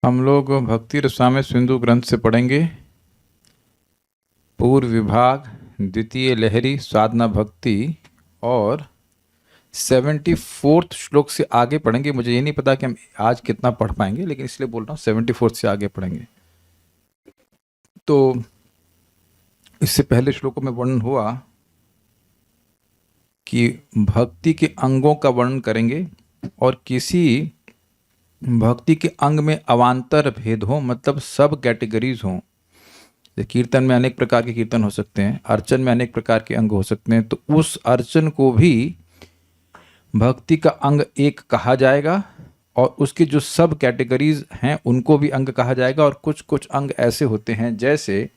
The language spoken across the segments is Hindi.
हम लोग भक्ति रसामृत सिंधु ग्रंथ से पढ़ेंगे पूर्व विभाग, द्वितीय लहरी, साधना भक्ति और 74th श्लोक से आगे पढ़ेंगे। मुझे ये नहीं पता कि हम आज कितना पढ़ पाएंगे, लेकिन इसलिए बोल रहा हूँ 74th से आगे पढ़ेंगे। तो इससे पहले श्लोकों में वर्णन हुआ कि भक्ति के अंगों का वर्णन करेंगे और किसी भक्ति के अंग में अवान्तर भेद हो, मतलब सब कैटेगरीज हों। कीर्तन में अनेक प्रकार के कीर्तन हो सकते हैं, अर्चन में अनेक प्रकार के अंग हो सकते हैं, तो उस अर्चन को भी भक्ति का अंग एक कहा जाएगा और उसके जो सब कैटेगरीज हैं उनको भी अंग कहा जाएगा। और कुछ कुछ अंग ऐसे होते हैं जैसे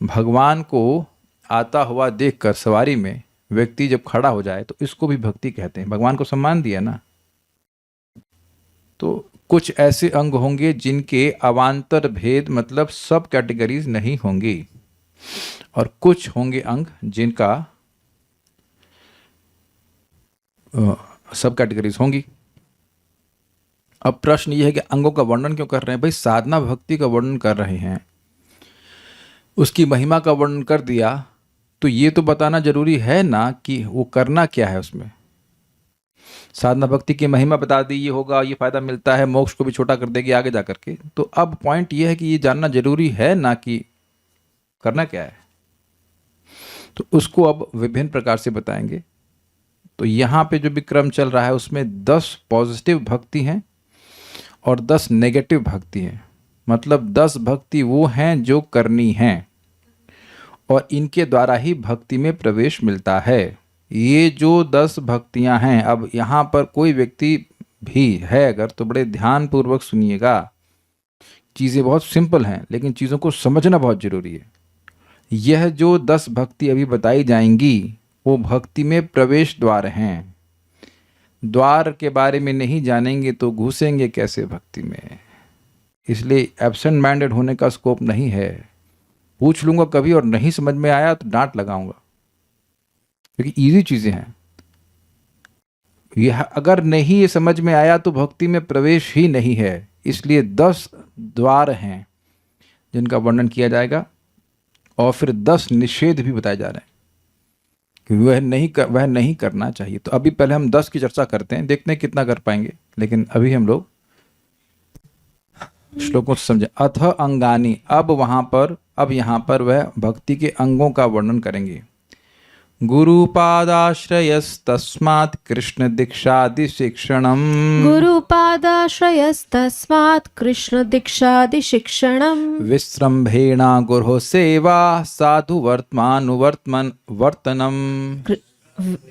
भगवान को आता हुआ देखकर सवारी में व्यक्ति जब खड़ा हो जाए तो इसको भी भक्ति कहते हैं, भगवान को सम्मान दिया ना। तो कुछ ऐसे अंग होंगे जिनके अवान्तर भेद, मतलब सब कैटेगरीज नहीं होंगी, और कुछ होंगे अंग जिनका सब कैटेगरीज होंगी। अब प्रश्न यह है कि अंगों का वर्णन क्यों कर रहे हैं? भाई साधना भक्ति का वर्णन कर रहे हैं, उसकी महिमा का वर्णन कर दिया, तो ये तो बताना जरूरी है ना कि वो करना क्या है उसमें। साधना भक्ति की महिमा बता दी, ये होगा, ये फायदा मिलता है, मोक्ष को भी छोटा कर देगी आगे जाकर के। तो अब पॉइंट ये है कि ये जानना जरूरी है ना कि करना क्या है। तो उसको अब विभिन्न प्रकार से बताएंगे। तो यहाँ पे जो भी क्रम चल रहा है उसमें 10 पॉजिटिव भक्ति हैं और 10 नेगेटिव भक्ति हैं। मतलब 10 भक्ति वो हैं जो करनी हैं और इनके द्वारा ही भक्ति में प्रवेश मिलता है। ये जो 10 भक्तियां हैं, अब यहाँ पर कोई व्यक्ति भी है अगर तो बड़े ध्यान पूर्वक सुनिएगा। चीज़ें बहुत सिंपल हैं लेकिन चीज़ों को समझना बहुत जरूरी है। यह जो 10 भक्ति अभी बताई जाएंगी वो भक्ति में प्रवेश द्वार हैं। द्वार के बारे में नहीं जानेंगे तो घुसेंगे कैसे भक्ति में। इसलिए एब्सेंट माइंडेड होने का स्कोप नहीं है। पूछ लूंगा कभी और नहीं समझ में आया तो डांट लगाऊंगा, क्योंकि इजी चीजें हैं। यह अगर नहीं ये समझ में आया तो भक्ति में प्रवेश ही नहीं है। इसलिए 10 द्वार हैं जिनका वर्णन किया जाएगा और फिर 10 निषेध भी बताए जा रहे हैं कि वह नहीं करना चाहिए। तो अभी पहले हम 10 की चर्चा करते हैं, देखते हैं कितना कर पाएंगे। लेकिन अभी हम लोग श्लोकों से समझे। अथ अंगानी, अब यहाँ पर वह भक्ति के अंगों का वर्णन करेंगे। गुरुपादाश्रयस्तस्मात् कृष्ण दीक्षादि शिक्षणम्। गुरुपादाश्रयस्तस्मात् कृष्ण दीक्षादि शिक्षणम्। विस्रम्भेण गुरोः सेवा साधु वर्तमानुवर्तनम्।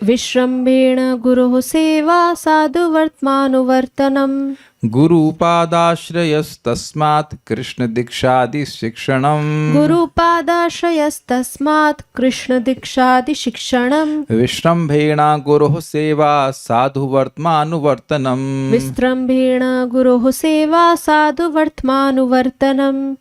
विश्रम्भेण गुरोः सेवा साधु वर्तमानुवर्तनम्। गुरुपादाश्रयस्तस्मात् कृष्ण दीक्षादि शिक्षणम्। गुरुपादाश्रयस्तस्मात् कृष्ण दीक्षादि शिक्षणम्। विस्रम्भेण गुरोः सेवा साधु वर्तमानुवर्तनम्। विस्रम्भेण गुरोः सेवा साधु वर्तमानुवर्तनम्।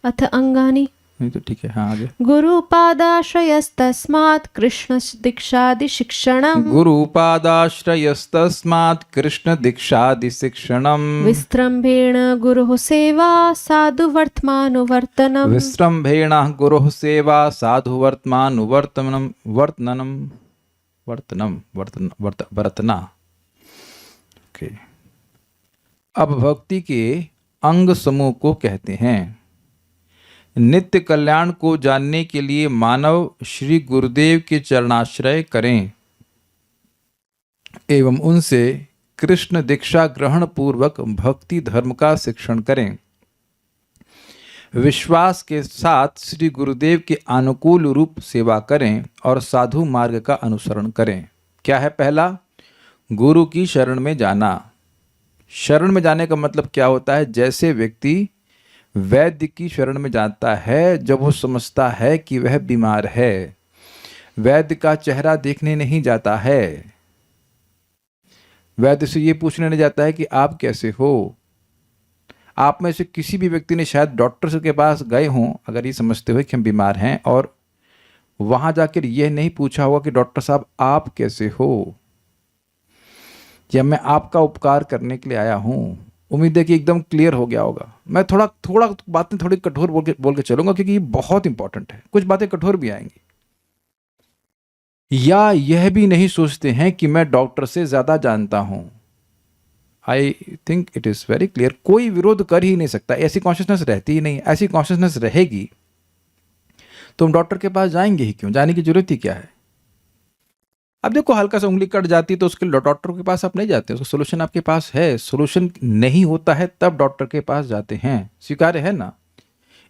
अथ अंगानि। नहीं तो ठीक है, हाँ आगे। गुरुपादाश्रयस्तस्मात् कृष्ण दीक्षादि शिक्षणम्। गुरुपादाश्रयस्तस्मात् कृष्ण दीक्षादि शिक्षणम्। विस्रम्भेण गुरोः सेवा साधु वर्तमानुवर्तनम्। विस्रम्भेण गुरोः सेवा साधु वर्तमानुवर्तनम्। वर्तना। ओके। अब भक्ति के अंग समूह को कहते हैं। नित्य कल्याण को जानने के लिए मानव श्री गुरुदेव के चरणाश्रय करें एवं उनसे कृष्ण दीक्षा ग्रहण पूर्वक भक्ति धर्म का शिक्षण करें। विश्वास के साथ श्री गुरुदेव के अनुकूल रूप सेवा करें और साधु मार्ग का अनुसरण करें। क्या है? पहला, गुरु की शरण में जाना। शरण में जाने का मतलब क्या होता है? जैसे व्यक्ति वैद्य की शरण में जाता है जब वो समझता है कि वह बीमार है, वैद्य का चेहरा देखने नहीं जाता है, वैद्य से ये पूछने नहीं जाता है कि आप कैसे हो। आप में से किसी भी व्यक्ति ने शायद डॉक्टर के पास गए हों अगर ये समझते हुए कि हम बीमार हैं, और वहां जाकर यह नहीं पूछा होगा कि डॉक्टर साहब आप कैसे हो, या मैं आपका उपकार करने के लिए आया हूं। उम्मीद है कि एकदम क्लियर हो गया होगा। मैं थोड़ा थोड़ा बातें थोड़ी कठोर बोल के चलूंगा, क्योंकि ये बहुत इंपॉर्टेंट है। कुछ बातें कठोर भी आएंगी। या यह भी नहीं सोचते हैं कि मैं डॉक्टर से ज्यादा जानता हूं। I think it is very clear, कोई विरोध कर ही नहीं सकता, ऐसी कॉन्शियसनेस रहती ही नहीं। ऐसी कॉन्शियसनेस रहेगी तो हम डॉक्टर के पास जाएंगे ही क्यों, जाने की जरूरत ही क्या है। अब देखो, हल्का सा उंगली कट जाती है तो उसके लिए डॉक्टर के पास आप नहीं जाते, उसका सोल्यूशन आपके पास है। सोल्यूशन नहीं होता है तब डॉक्टर के पास जाते हैं, स्वीकार्य है ना।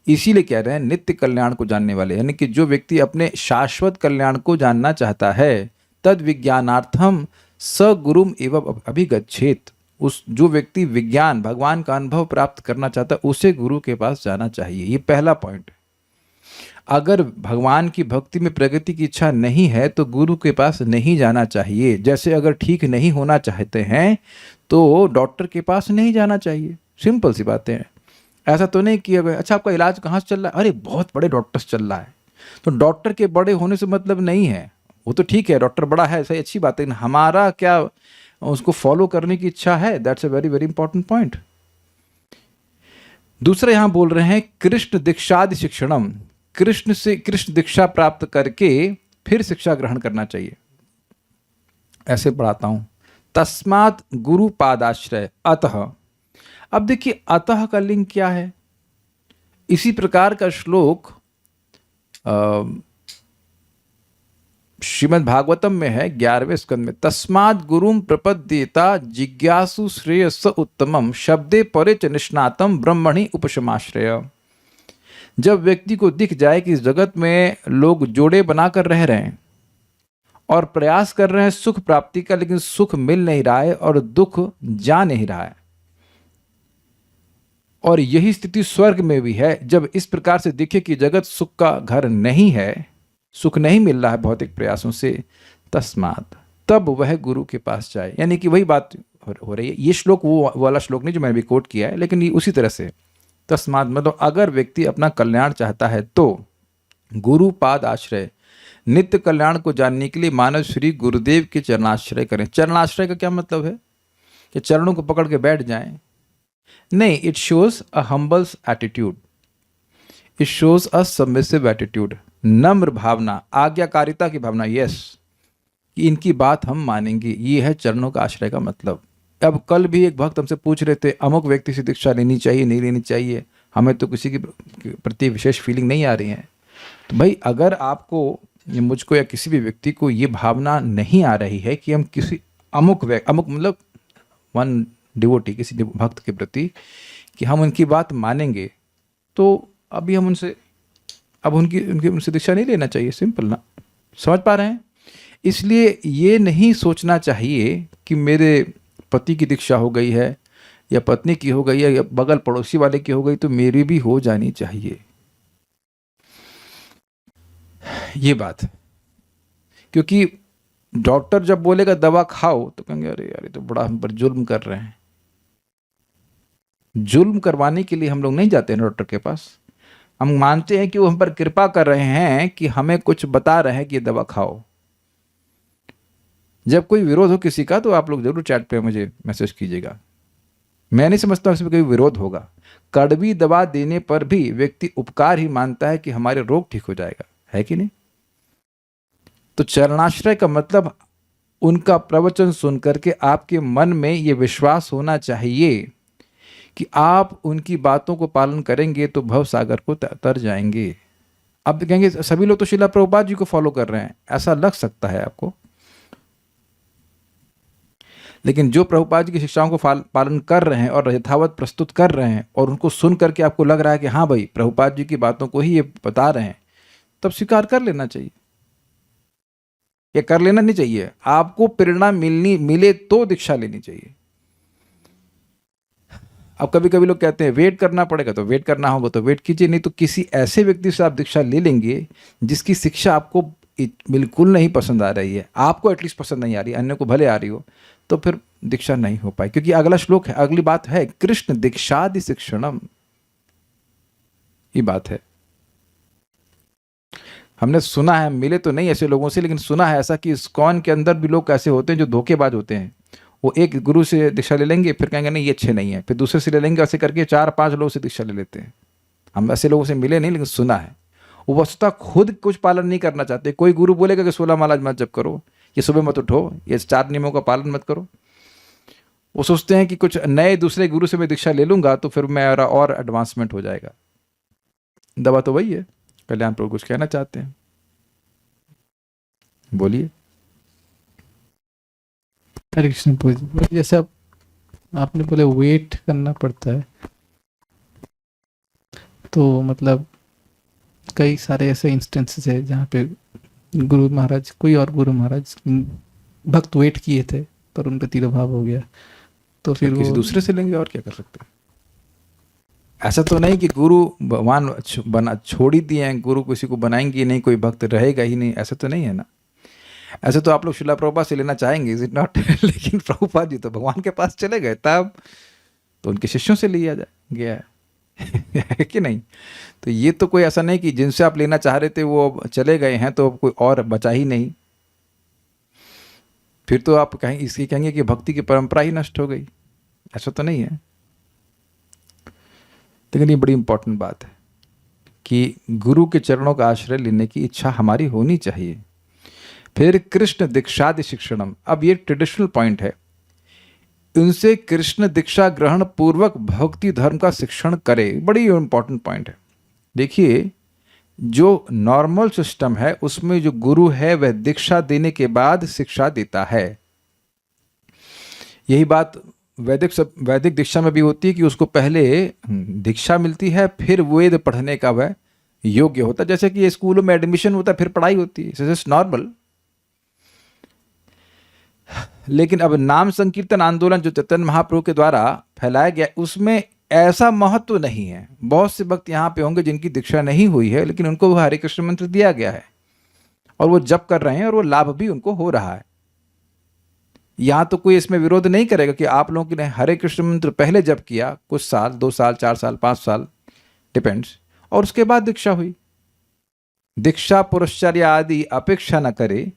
इसीलिए कह रहे हैं नित्य कल्याण को जानने वाले, यानी कि जो व्यक्ति अपने शाश्वत कल्याण को जानना चाहता है, तद विज्ञानार्थम स गुरुम एवं अभिगच्छेत। उस जो व्यक्ति विज्ञान भगवान का अनुभव प्राप्त करना चाहता है उसे गुरु के पास जाना चाहिए। ये पहला पॉइंट है। अगर भगवान की भक्ति में प्रगति की इच्छा नहीं है तो गुरु के पास नहीं जाना चाहिए। जैसे अगर ठीक नहीं होना चाहते हैं तो डॉक्टर के पास नहीं जाना चाहिए। सिंपल सी बातें हैं। ऐसा तो नहीं कि अच्छा आपका इलाज कहाँ से चल रहा है, अरे बहुत बड़े डॉक्टर से चल रहा है, तो डॉक्टर के बड़े होने से मतलब नहीं है। वो तो ठीक है, डॉक्टर बड़ा है, सही अच्छी बात है, लेकिन हमारा क्या उसको फॉलो करने की इच्छा है? That's a very very important point. दूसरा यहां बोल रहे हैं कृष्ण दीक्षादि शिक्षणम, कृष्ण से कृष्ण दीक्षा प्राप्त करके फिर शिक्षा ग्रहण करना चाहिए। ऐसे पढ़ाता हूं, तस्मात् गुरु पादाश्रय अतः। अब देखिए अतः का लिंग क्या है। इसी प्रकार का श्लोक श्रीमद् भागवतम में है 11वें स्कंद में, तस्मात् गुरुम प्रपद्येता जिज्ञासु श्रेयस उत्तमम शब्दे परे च निष्णातम ब्रह्मणि उपशमाश्रय। जब व्यक्ति को दिख जाए कि इस जगत में लोग जोड़े बनाकर रह रहे हैं और प्रयास कर रहे हैं सुख प्राप्ति का, लेकिन सुख मिल नहीं रहा है और दुख जा नहीं रहा है, और यही स्थिति स्वर्ग में भी है। जब इस प्रकार से दिखे कि जगत सुख का घर नहीं है, सुख नहीं मिल रहा है भौतिक प्रयासों से, तस्मात्, तब वह गुरु के पास जाए। यानी कि वही बात हो रही है। ये श्लोक वो वाला श्लोक नहीं जो मैंने भी कोट किया है, लेकिन ये उसी तरह से तस्मात् मतलब अगर व्यक्ति अपना कल्याण चाहता है तो गुरु पाद आश्रय, नित्य कल्याण को जानने के लिए मानव श्री गुरुदेव के चरणाश्रय करें। चरणाश्रय का क्या मतलब है कि चरणों को पकड़ के बैठ जाएं? नहीं, it shows a humble attitude, it shows a submissive attitude, नम्र भावना, आज्ञाकारिता की भावना। यस, कि इनकी बात हम मानेंगे, ये है चरणों का आश्रय का मतलब। अब कल भी एक भक्त हमसे पूछ रहे थे अमुक व्यक्ति से दीक्षा लेनी चाहिए नहीं लेनी चाहिए, हमें तो किसी की प्रति विशेष फीलिंग नहीं आ रही है। तो भाई अगर आपको या मुझको या किसी भी व्यक्ति को ये भावना नहीं आ रही है कि हम किसी अमुक मतलब वन डिवोटी, किसी भक्त के प्रति कि हम उनकी बात मानेंगे, तो अभी हम उनसे उनसे दीक्षा नहीं लेना चाहिए। सिंपल ना, समझ पा रहे हैं? इसलिए ये नहीं सोचना चाहिए कि मेरे पति की दीक्षा हो गई है या पत्नी की हो गई है या बगल पड़ोसी वाले की हो गई तो मेरी भी हो जानी चाहिए, ये बात है। क्योंकि डॉक्टर जब बोलेगा दवा खाओ तो कहेंगे अरे यार ये तो बड़ा हम पर जुल्म कर रहे हैं। जुल्म करवाने के लिए हम लोग नहीं जाते हैं डॉक्टर के पास। हम मानते हैं कि वो हम पर कृपा कर रहे हैं, कि हमें कुछ बता रहे हैं कि ये दवा खाओ। जब कोई विरोध हो किसी का तो आप लोग जरूर चैट पे मुझे मैसेज कीजिएगा। मैं नहीं समझता इसमें कोई विरोध होगा। कड़वी दवा देने पर भी व्यक्ति उपकार ही मानता है कि हमारे रोग ठीक हो जाएगा, है कि नहीं? तो चरणाश्रय का मतलब उनका प्रवचन सुन करके आपके मन में ये विश्वास होना चाहिए कि आप उनकी बातों को पालन करेंगे तो भव सागर को तर जाएंगे। अब कहेंगे सभी लोग तो श्रीला प्रभुपाद जी को फॉलो कर रहे हैं, ऐसा लग सकता है आपको, लेकिन जो प्रभुपाद जी की शिक्षाओं को पालन कर रहे हैं और यथावत प्रस्तुत कर रहे हैं और उनको सुन करके आपको लग रहा है कि हाँ भाई प्रभुपाद जी की बातों को ही ये बता रहे हैं, तब स्वीकार कर लेना चाहिए या कर लेना नहीं चाहिए। आपको प्रेरणा मिले तो दीक्षा लेनी चाहिए। अब कभी कभी लोग कहते हैं वेट करना पड़ेगा, तो वेट करना होगा तो वेट कीजिए, नहीं तो किसी ऐसे व्यक्ति से आप दीक्षा ले लेंगे जिसकी शिक्षा आपको बिल्कुल नहीं पसंद आ रही है, आपको एटलीस्ट पसंद नहीं आ रही, अन्य को भले आ रही हो, तो फिर दीक्षा नहीं हो पाई। क्योंकि अगला श्लोक है, अगली बात है कृष्ण दीक्षादि शिक्षणम, ये बात है। हमने सुना है, मिले तो नहीं ऐसे लोगों से, लेकिन सुना है ऐसा कि इस्कॉन के अंदर भी लोग ऐसे होते हैं जो धोखेबाज होते हैं वो एक गुरु से दीक्षा ले लेंगे, फिर कहेंगे नहीं ये अच्छे नहीं है, फिर दूसरे से ले लेंगे, ऐसे करके 4-5 लोगों से दीक्षा ले लेते हैं। हम ऐसे लोगों से मिले नहीं, लेकिन सुना है। वो वस्तुतः खुद कुछ पालन नहीं करना चाहते। कोई गुरु बोलेगा कि 16 माला मत जप करो, ये सुबह मत उठो, ये 4 नियमों का पालन मत करो। वो सोचते हैं कि कुछ नए दूसरे गुरु से मैं दीक्षा ले लूंगा तो फिर मेरा और एडवांसमेंट हो जाएगा। दवा तो वही है। कल्याण प्रभु कुछ कहना चाहते हैं, बोलिए। हरे कृष्ण प्रभु जी, जैसे आपने बोले वेट करना पड़ता है, तो मतलब कई सारे ऐसे इंस्टेंसेस है जहाँ पे गुरु महाराज, कोई और गुरु महाराज भक्त वेट किए थे पर उन पे तिरोभाव हो गया, तो फिर किसी वो दूसरे से लेंगे और क्या कर सकते हैं। ऐसा तो नहीं कि गुरु भगवान बना छोड़ ही दिए हैं, गुरु किसी को बनाएंगे नहीं, कोई भक्त रहेगा ही नहीं, ऐसा तो नहीं है ना। ऐसे तो आप लोग शिला प्रभुपाद से लेना चाहेंगे, इज इट नॉट? लेकिन प्रभुपाद जी तो भगवान के पास चले गए, तब तो उनके शिष्यों से लिया गया है कि नहीं? तो ये तो कोई ऐसा नहीं कि जिनसे आप लेना चाह रहे थे वो चले गए हैं तो कोई और बचा ही नहीं। फिर तो आप कहेंगे कि भक्ति की परंपरा ही नष्ट हो गई, ऐसा तो नहीं है। लेकिन ये बड़ी इंपॉर्टेंट बात है कि गुरु के चरणों का आश्रय लेने की इच्छा हमारी होनी चाहिए। फिर कृष्ण दीक्षादि शिक्षणम, अब ये ट्रेडिशनल पॉइंट है, उनसे कृष्ण दीक्षा ग्रहण पूर्वक भक्ति धर्म का शिक्षण करे, बड़ी इंपॉर्टेंट पॉइंट है। देखिए, जो नॉर्मल सिस्टम है उसमें जो गुरु है वह दीक्षा देने के बाद शिक्षा देता है। यही बात वैदिक दीक्षा में भी होती है कि उसको पहले दीक्षा मिलती है, फिर वेद पढ़ने का वह योग्य होता है। जैसे कि ये स्कूलों में एडमिशन होता है, फिर पढ़ाई होती है, दिस इज नॉर्मल। लेकिन अब नाम संकीर्तन आंदोलन जो चैतन्य महाप्रभु के द्वारा फैलाया गया, उसमें ऐसा महत्व नहीं है। बहुत से भक्त यहाँ पे होंगे जिनकी दीक्षा नहीं हुई है, लेकिन उनको वह हरे कृष्ण मंत्र दिया गया है और वो जप कर रहे हैं और वो लाभ भी उनको हो रहा है। यहाँ तो कोई इसमें विरोध नहीं करेगा कि आप लोगों ने हरे कृष्ण मंत्र पहले जप किया कुछ साल, 2 साल, 4 साल, 5 साल, डिपेंड्स, और उसके बाद दीक्षा हुई। दीक्षा पुरस्चर्य आदि अपेक्षा न करे,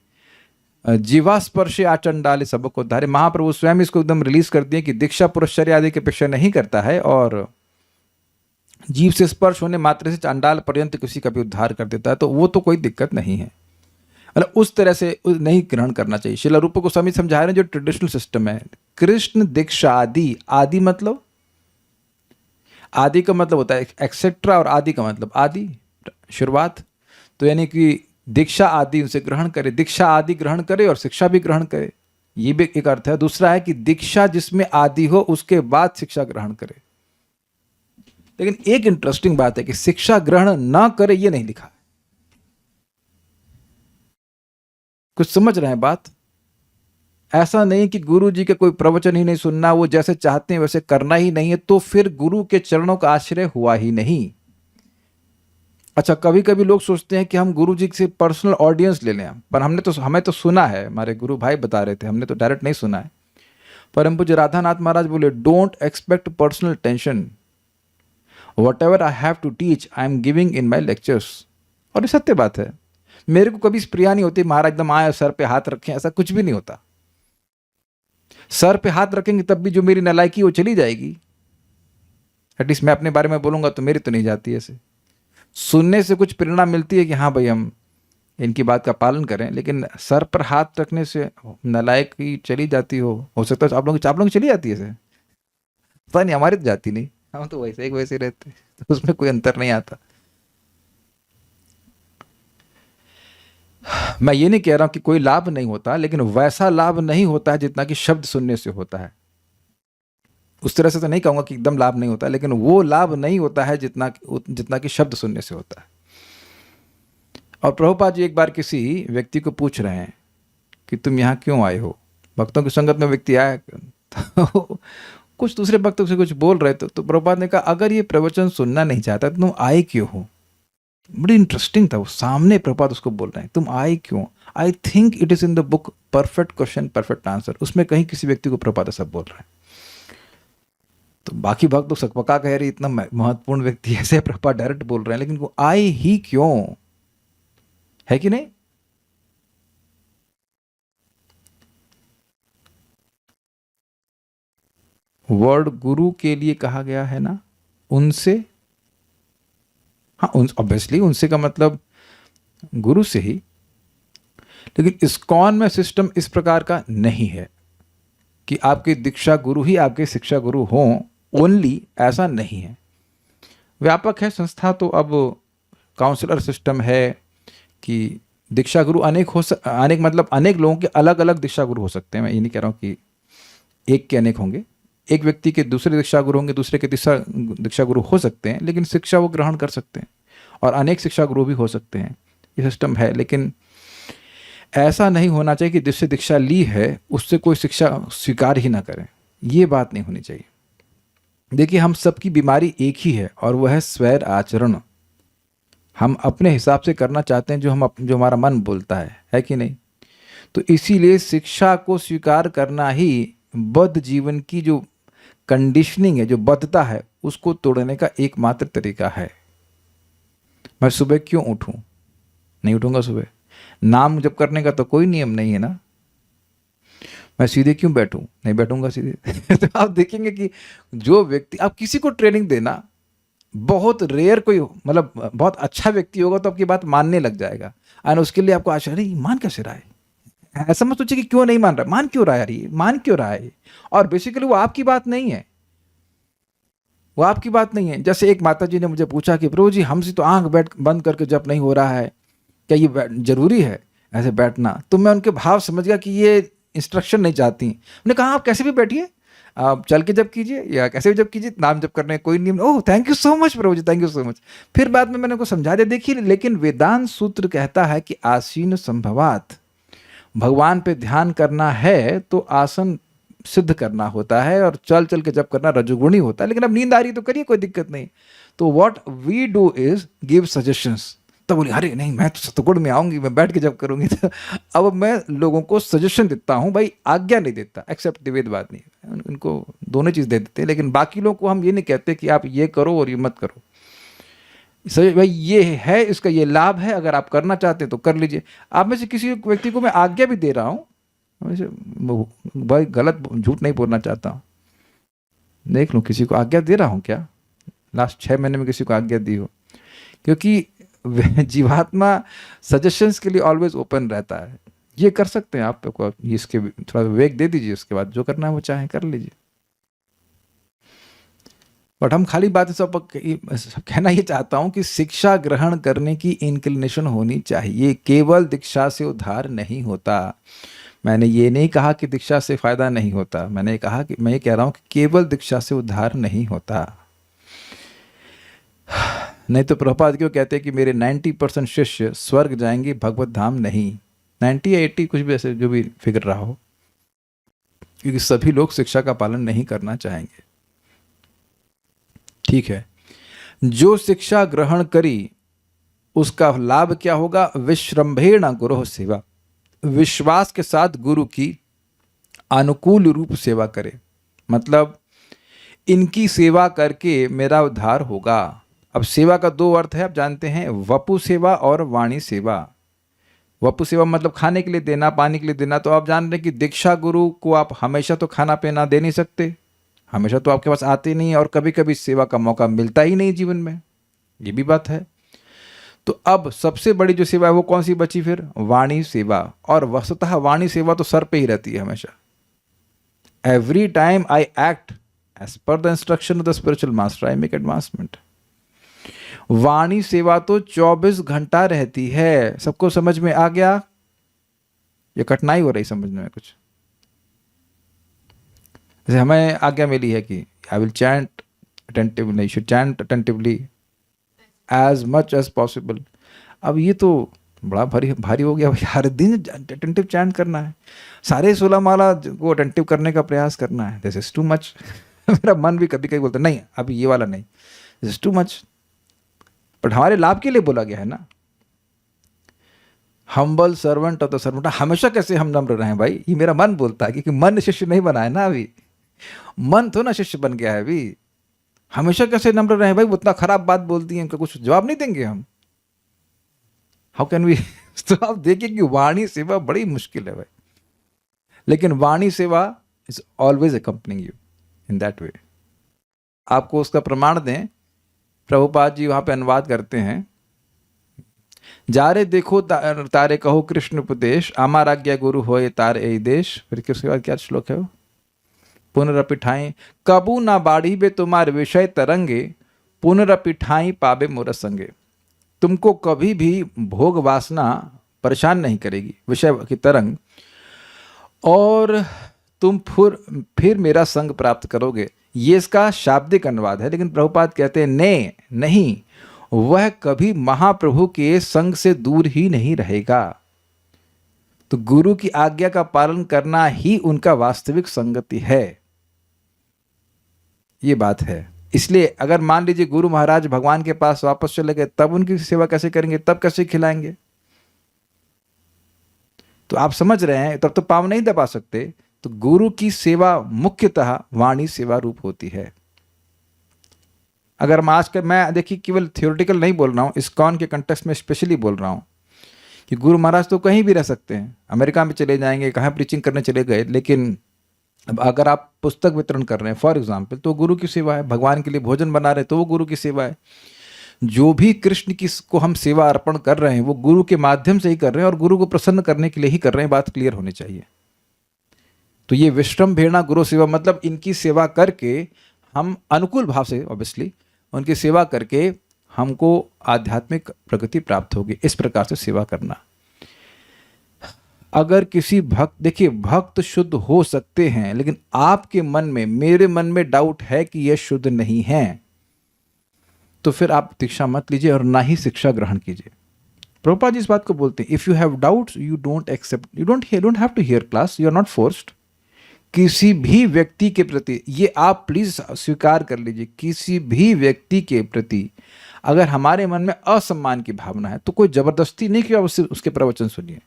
जीवा स्पर्श आचरण डाले सबको धारे। महाप्रभु स्वयं इसको एकदम रिलीज कर दिए कि दीक्षा पुरस्चर्य आदि की अपेक्षा नहीं करता है और जीव से स्पर्श होने मात्र से चांडाल पर्यंत किसी का भी उद्धार कर देता है, तो वो तो कोई दिक्कत नहीं है। मतलब उस तरह से नहीं ग्रहण करना चाहिए। श्रील रूप गोस्वामी समझा रहे हैं जो ट्रेडिशनल सिस्टम है, कृष्ण दीक्षा आदि, आदि मतलब, आदि का मतलब होता है एक्सेट्रा और आदि का मतलब आदि, शुरुआत। तो यानी कि दीक्षा आदि उनसे ग्रहण करे, दीक्षा आदि ग्रहण करे और शिक्षा भी ग्रहण करे, ये भी एक अर्थ है। दूसरा है कि दीक्षा जिसमें आदि हो उसके बाद शिक्षा ग्रहण करे। लेकिन एक इंटरेस्टिंग बात है कि शिक्षा ग्रहण ना करे ये नहीं लिखा है। कुछ समझ रहे हैं बात? ऐसा नहीं कि गुरु जी के कोई प्रवचन ही नहीं सुनना, वो जैसे चाहते हैं वैसे करना ही नहीं है, तो फिर गुरु के चरणों का आश्रय हुआ ही नहीं। अच्छा, कभी कभी लोग सोचते हैं कि हम गुरु जी से पर्सनल ऑडियंस ले लें, पर हमें तो सुना है, हमारे गुरु भाई बता रहे थे, हमने तो डायरेक्ट नहीं सुना है। परम पूज्य राधानाथ महाराज बोले, don't expect personal tension, whatever I have to teach I am giving in my lectures. और ये सत्य बात है। मेरे को कभी प्रिया नहीं होती महाराज एकदम आए सर पे हाथ रखें, ऐसा कुछ भी नहीं होता। सर पे हाथ रखेंगे तब भी जो मेरी नालायकी वो चली जाएगी। एटलीस्ट मैं अपने बारे में बोलूंगा तो मेरी तो नहीं जाती। ऐसे सुनने से कुछ प्रेरणा मिलती है कि हाँ भाई हम इनकी बात का पालन करें, लेकिन सर पर हाथ रखने से नालायकी चली जाती हो सकता है आप लोगों की चली जाती है। ऐसे पता नहीं, हमारी तो जाती नहीं, हम तो वैसे रहते, तो उसमें कोई अंतर नहीं आता। मैं ये नहीं कह रहा हूं कि कोई लाभ नहीं होता, लेकिन वैसा लाभ नहीं होता है जितना कि शब्द सुनने से होता है। उस तरह से तो नहीं कहूंगा कि एकदम लाभ नहीं होता, लेकिन वो लाभ नहीं होता है जितना कि शब्द सुनने से होता है। और प्रभुपाद जी एक बार किसी व्यक्ति को पूछ रहे हैं कि तुम यहाँ क्यों आए हो? भक्तों की संगत में व्यक्ति आया तो कुछ दूसरे भक्तों से कुछ बोल रहे तो प्रभुपाद ने कहा, अगर ये प्रवचन सुनना नहीं चाहता तो तुम आए क्यों हो? बड़ी इंटरेस्टिंग था। वो सामने प्रभुपाद उसको बोल रहे हैं, तुम आए क्यों? I think it is in the book perfect question perfect answer, उसमें कहीं किसी व्यक्ति को प्रभुपाद सब बोल रहे हैं। तो बाकी भक्त तो सकपका कह रही, इतना महत्वपूर्ण व्यक्ति ऐसे प्रभुपाद डायरेक्ट बोल रहे हैं, लेकिन वो आए ही क्यों, है कि नहीं? वर्ड गुरु के लिए कहा गया है ना, उनसे, हाँ ऑब्वियसली उनसे का मतलब गुरु से ही, लेकिन इस्कॉन में सिस्टम इस प्रकार का नहीं है कि आपके दीक्षा गुरु ही आपके शिक्षा गुरु हों ओनली, ऐसा नहीं है। व्यापक है संस्था, तो अब काउंसलर सिस्टम है कि दीक्षा गुरु अनेक अनेक मतलब अनेक लोगों के अलग अलग दीक्षा गुरु हो सकते हैं। मैं ये नहीं कह रहा हूँ कि एक के अनेक होंगे, एक व्यक्ति के दूसरे दीक्षा गुरु होंगे, दूसरे के तीसरा दीक्षा गुरु हो सकते हैं, लेकिन शिक्षा वो ग्रहण कर सकते हैं, और अनेक शिक्षा गुरु भी हो सकते हैं, ये सिस्टम है। लेकिन ऐसा नहीं होना चाहिए कि जिससे दीक्षा ली है उससे कोई शिक्षा स्वीकार ही ना करें, ये बात नहीं होनी चाहिए। देखिए, हम सबकी बीमारी एक ही है, और वह है स्वैर आचरण। हम अपने हिसाब से करना चाहते हैं जो हमारा मन बोलता है कि नहीं। तो इसीलिए शिक्षा को स्वीकार करना ही बद्ध जीवन की जो कंडीशनिंग है, जो बद्धता है, उसको तोड़ने का एकमात्र तरीका है। मैं सुबह क्यों उठूं? नहीं उठूंगा सुबह। नाम जप करने का तो कोई नियम नहीं है ना। मैं सीधे क्यों बैठूं? नहीं बैठूंगा सीधे। तो आप देखेंगे कि जो व्यक्ति, आप किसी को ट्रेनिंग देना, बहुत रेयर कोई मतलब बहुत अच्छा व्यक्ति होगा तो आपकी बात मानने लग जाएगा, और उसके लिए आपको आश्चर्य, मान कैसे रहा है? ऐसा मत सोचिए कि क्यों नहीं मान रहा, मान क्यों रहा है यार, ये मान क्यों रहा है? और बेसिकली वो आपकी बात नहीं है, वो आपकी बात नहीं है। जैसे एक माता जी ने मुझे पूछा कि प्रभु जी, हमसे तो आंख बंद करके जप नहीं हो रहा है, क्या ये जरूरी है ऐसे बैठना? तो मैं उनके भाव समझ गया कि ये इंस्ट्रक्शन नहीं चाहती। उन्होंने कहा आप कैसे भी बैठिए, आप चल के जप कीजिए या कैसे भी जप कीजिए, नाम जप करने कोई नियम। Oh thank you so much प्रभु जी, थैंक यू सो मच। फिर बाद में मैंने उनको समझा दिया, देखिए लेकिन वेदांत सूत्र कहता है कि आसीन संभवात, भगवान पे ध्यान करना है तो आसन सिद्ध करना होता है, और चल चल के जप करना रजोगुणी होता है। लेकिन अब नींद आ रही तो करिए, कोई दिक्कत नहीं। तो what we do is give suggestions. तो बोली अरे नहीं, मैं तो सतगुण में आऊंगी, मैं बैठ के जब करूंगी। तो अब मैं लोगों को सजेशन देता हूं भाई, आज्ञा नहीं देता, एक्सेप्ट द्वैत बात नहीं। उनको दोनों चीज़ दे देते हैं, लेकिन बाकी लोगों को हम ये नहीं कहते कि आप ये करो और ये मत करो। सही भाई, ये है, इसका ये लाभ है, अगर आप करना चाहते हैं तो कर लीजिए। आप में से किसी व्यक्ति को मैं आज्ञा भी दे रहा हूँ, भाई गलत झूठ नहीं बोलना चाहता हूँ, देख लो किसी को आज्ञा दे रहा हूँ क्या, लास्ट 6 महीने में किसी को आज्ञा दी हो, क्योंकि जीवात्मा सजेशंस के लिए ऑलवेज ओपन रहता है। ये कर सकते हैं आप, इसके थोड़ा विवेक दे दीजिए, उसके बाद जो करना है वो चाहे कर लीजिए। बट हम खाली बात सब कहना ये चाहता हूं कि शिक्षा ग्रहण करने की इंक्लिनेशन होनी चाहिए। केवल दीक्षा से उद्धार नहीं होता। मैंने ये नहीं कहा कि दीक्षा से फायदा नहीं होता, मैंने कहा कि मैं ये कह रहा हूं कि केवल दीक्षा से उद्धार नहीं होता। नहीं तो प्रभुपाद क्यों कहते हैं कि मेरे 90% शिष्य स्वर्ग जाएंगे, भगवत धाम नहीं। 90 या 80 कुछ भी ऐसे जो भी फिक्र रहा हो, क्योंकि सभी लोग शिक्षा का पालन नहीं करना चाहेंगे। ठीक है, जो शिक्षा ग्रहण करी उसका लाभ क्या होगा? विश्रम्भेण गुरु सेवा, विश्वास के साथ गुरु की अनुकूल रूप सेवा करे। मतलब इनकी सेवा करके मेरा उद्धार होगा। अब सेवा का 2 अर्थ है, आप जानते हैं, वपु सेवा और वाणी सेवा। वपु सेवा मतलब खाने के लिए देना, पानी के लिए देना। तो आप जान रहे हैं कि दीक्षा गुरु को आप हमेशा तो खाना पीना दे नहीं सकते, हमेशा तो आपके पास आते नहीं, और कभी कभी सेवा का मौका मिलता ही नहीं जीवन में, ये भी बात है। तो अब सबसे बड़ी जो सेवा है वो कौन सी बची फिर? वाणी सेवा। और वस्तुतः वाणी सेवा तो सर पे ही रहती है हमेशा। Every time I act as per the instruction of the spiritual master, I make advancement. वाणी सेवा तो 24 घंटा रहती है। सबको समझ में आ गया? ये कठिनाई हो रही समझने में कुछ? जैसे हमें आज्ञा मिली है कि I will chant attentively, should chant attentively as much as possible. अब ये तो बड़ा भारी हो गया भाई, हर दिन अटेंटिव चैंट करना है, सारे 16 माला को अटेंटिव करने का प्रयास करना है। This is too much. मेरा मन भी कभी कभी बोलता नहीं, अभी ये वाला नहीं, this is too much. But हमारे लाभ के लिए बोला गया है ना, humble servant of the servant. हमेशा कैसे हम नम्र रहें भाई, ये मेरा मन बोलता है, क्योंकि मन शिष्य नहीं बना है ना अभी, मन तो ना शिष्य बन गया है अभी। हमेशा कैसे नम्र रहें भाई, उतना खराब बात बोलती हैं, उनका कुछ जवाब नहीं देंगे हम, हाउ कैन वी। तो आप देखिए कि वाणी सेवा बड़ी मुश्किल है भाई, लेकिन वाणी सेवा is always accompanying you, in that way. आपको उसका प्रमाण दें, प्रभुपाद जी वहाँ पे अनुवाद करते हैं, जारे देखो तारे कहो कृष्ण उपदेश, आमाराज्ञा गुरु होए तारे ए देश। फिर उसके बाद क्या श्लोक है वो, पुनरपिठाई कबू ना बाड़ी बे तुम्हारे विषय तरंगे, पुनरपिठाई पाबे मोर संगे। तुमको कभी भी भोग वासना परेशान नहीं करेगी, विषय की तरंग, और तुम फिर मेरा संग प्राप्त करोगे। ये इसका शाब्दिक अनुवाद है, लेकिन प्रभुपाद कहते हैं नहीं, वह कभी महाप्रभु के संग से दूर ही नहीं रहेगा। तो गुरु की आज्ञा का पालन करना ही उनका वास्तविक संगति है, ये बात है। इसलिए अगर मान लीजिए गुरु महाराज भगवान के पास वापस चले गए, तब उनकी सेवा कैसे करेंगे, तब कैसे खिलाएंगे? तो आप समझ रहे हैं, तब तो पाँव नहीं दबा सकते। तो गुरु की सेवा मुख्यतः वाणी सेवा रूप होती है। अगर मैं देखिए केवल थियोरेटिकल नहीं बोल रहा हूँ, इस्कॉन के कंटेक्स्ट में स्पेशली बोल रहा हूँ कि गुरु महाराज तो कहीं भी रह सकते हैं, अमेरिका में चले जाएंगे, कहाँ प्रीचिंग करने चले गए, लेकिन अब अगर आप पुस्तक वितरण कर रहे हैं फॉर एग्जाम्पल, तो गुरु की सेवा है। भगवान के लिए भोजन बना रहे हैं तो वो गुरु की सेवा है। जो भी कृष्ण की को हम सेवा अर्पण कर रहे हैं वो गुरु के माध्यम से ही कर रहे हैं और गुरु को प्रसन्न करने के लिए ही कर रहे हैं, बात क्लियर होनी चाहिए। तो ये विश्रम भेड़ा गुरु सेवा मतलब इनकी सेवा करके हम अनुकूल भाव से, ऑब्वियसली उनकी सेवा करके हमको आध्यात्मिक प्रगति प्राप्त होगी। इस प्रकार से सेवा करना। अगर किसी भक्त, देखिए भक्त शुद्ध हो सकते हैं, लेकिन आपके मन में, मेरे मन में डाउट है कि यह शुद्ध नहीं है, तो फिर आप दीक्षा मत लीजिए और ना ही शिक्षा ग्रहण कीजिए। प्रभुपाद जी इस बात को बोलते हैं, if you have doubts you don't accept, you don't have to hear class, you are not forced. किसी भी व्यक्ति के प्रति, ये आप प्लीज स्वीकार कर लीजिए, किसी भी व्यक्ति के प्रति अगर हमारे मन में असम्मान की भावना है तो कोई जबरदस्ती नहीं कि आप उसके प्रवचन सुनिए,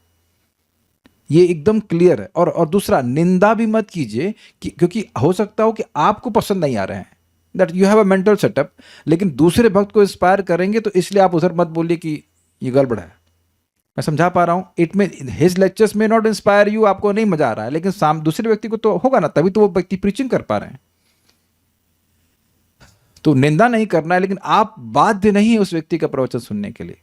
ये एकदम क्लियर है। और दूसरा, निंदा भी मत कीजिए क्योंकि हो सकता हो कि आपको पसंद नहीं आ रहे हैं, that you have a mental setup, लेकिन दूसरे भक्त को इंस्पायर करेंगे तो इसलिए आप उधर मत बोलिए कि ये गड़बड़ है। मैं समझा पा रहा हूँ, इट में हिज लेक्चर्स में नॉट इंस्पायर यू, आपको नहीं मजा आ रहा है, लेकिन दूसरे व्यक्ति को तो होगा ना, तभी तो वो व्यक्ति प्रीचिंग कर पा रहे हैं। तो निंदा नहीं करना है, लेकिन आप बाध्य नहीं है उस व्यक्ति का प्रवचन सुनने के लिए।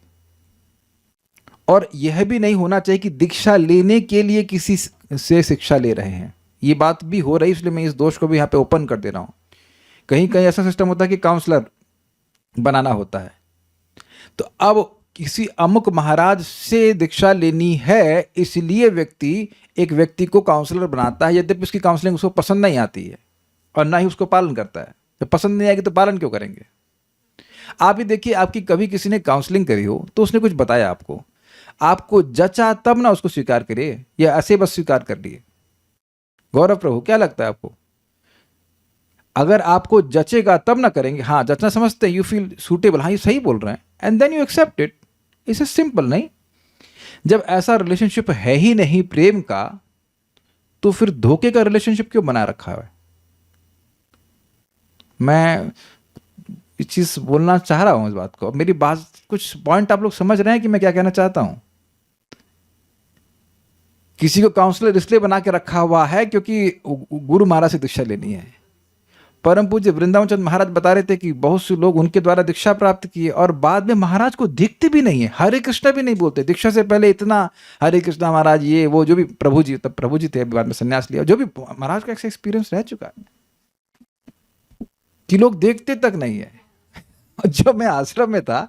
और यह भी नहीं होना चाहिए कि दीक्षा लेने के लिए किसी से शिक्षा ले रहे हैं, ये बात भी हो रही है, इसलिए मैं इस दोष को भी यहाँ पे ओपन कर दे रहा हूँ। कहीं कहीं ऐसा सिस्टम होता है कि काउंसलर बनाना होता है, तो अब किसी अमुक महाराज से दीक्षा लेनी है, इसलिए व्यक्ति एक व्यक्ति को काउंसलर बनाता है, यद्यपि उसकी काउंसलिंग उसको पसंद नहीं आती है और ना ही उसको पालन करता है। तो पसंद नहीं आएगी तो पालन क्यों करेंगे? आप ही देखिए, आपकी कभी किसी ने काउंसलिंग करी हो तो उसने कुछ बताया आपको जचा तब ना उसको स्वीकार करिए, या ऐसे बस स्वीकार कर लिए। गौरव प्रभु, क्या लगता है आपको? अगर आपको जचेगा तब ना करेंगे, हाँ जचना समझते हैं, यू फील सूटेबल, हाँ ये सही बोल रहे हैं, and then you accept it. इसे सिंपल नहीं। जब ऐसा रिलेशनशिप है ही नहीं प्रेम का, तो फिर धोखे का रिलेशनशिप क्यों बना रखा है? मैं इस चीज बोलना चाह रहा हूं, इस बात को। मेरी बात, कुछ पॉइंट आप लोग समझ रहे हैं कि मैं क्या कहना चाहता हूं? किसी को काउंसलर इसलिए बना के रखा हुआ है क्योंकि गुरु महाराज से दीक्षा लेनी है। परम पूज्य वृंदावन चंद्र महाराज बता रहे थे कि बहुत से लोग उनके द्वारा दीक्षा प्राप्त किए और बाद में महाराज को दिखते भी नहीं है, हरे कृष्णा भी नहीं बोलते। दीक्षा से पहले इतना हरे कृष्णा महाराज, ये वो, जो भी प्रभु जी, तब प्रभु जी थे, बाद में संन्यास लिया, जो भी महाराज का एक्सपीरियंस रह चुका है कि लोग देखते तक नहीं है। जब मैं आश्रम में था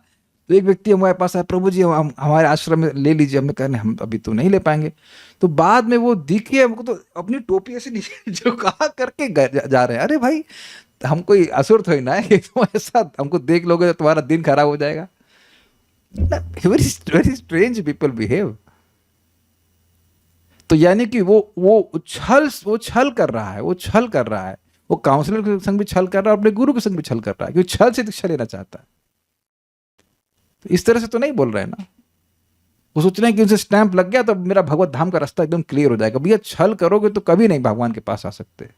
तो एक व्यक्ति हमारे पास आया, प्रभु जी हम हमारे आश्रम में ले लीजिए। हमने कहा हम अभी तो नहीं ले पाएंगे। तो बाद में वो दिखे हमको, तो अपनी टोपी ऐसे नीचे झुका करके जा रहे हैं। अरे भाई, हम कोई असुर थोड़ी ना है कि तुम ऐसा हमको देख लोगे तो तुम्हारा दिन खराब हो जाएगा। Very strange people behave. तो यानी कि वो छल कर रहा है, वो काउंसलर के संग भी छल कर रहा है और अपने गुरु के संग भी छल कर रहा है, क्योंकि छल से दीक्षा लेना चाहता है। तो इस तरह से तो नहीं बोल रहे हैं ना। वो सोच रहे हैं कि उनसे स्टैंप लग गया तो मेरा भगवत धाम का रास्ता एकदम क्लियर हो जाएगा। भैया, छल करोगे तो कभी नहीं भगवान के पास आ सकते।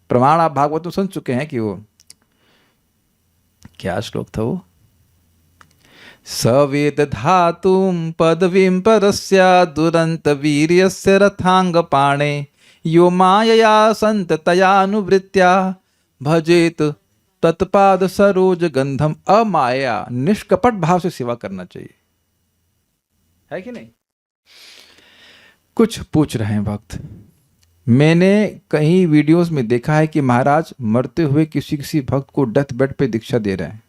प्रमाण आप भागवत में सुन चुके हैं कि वो क्या श्लोक था, वो सवेद धातुम पदवीं परस्या दुरंत वीर्यस्य रथांग पाणे यो मायया संततयानुवृत्त्या भजेत तत्पाद सरोज गंधम। अमाया निष्कपट भाव से सेवा करना चाहिए, है कि नहीं? कुछ पूछ रहे हैं भक्त, मैंने कई वीडियोस में देखा है कि महाराज मरते हुए किसी किसी भक्त को डेथ बेड पे दीक्षा दे रहे हैं,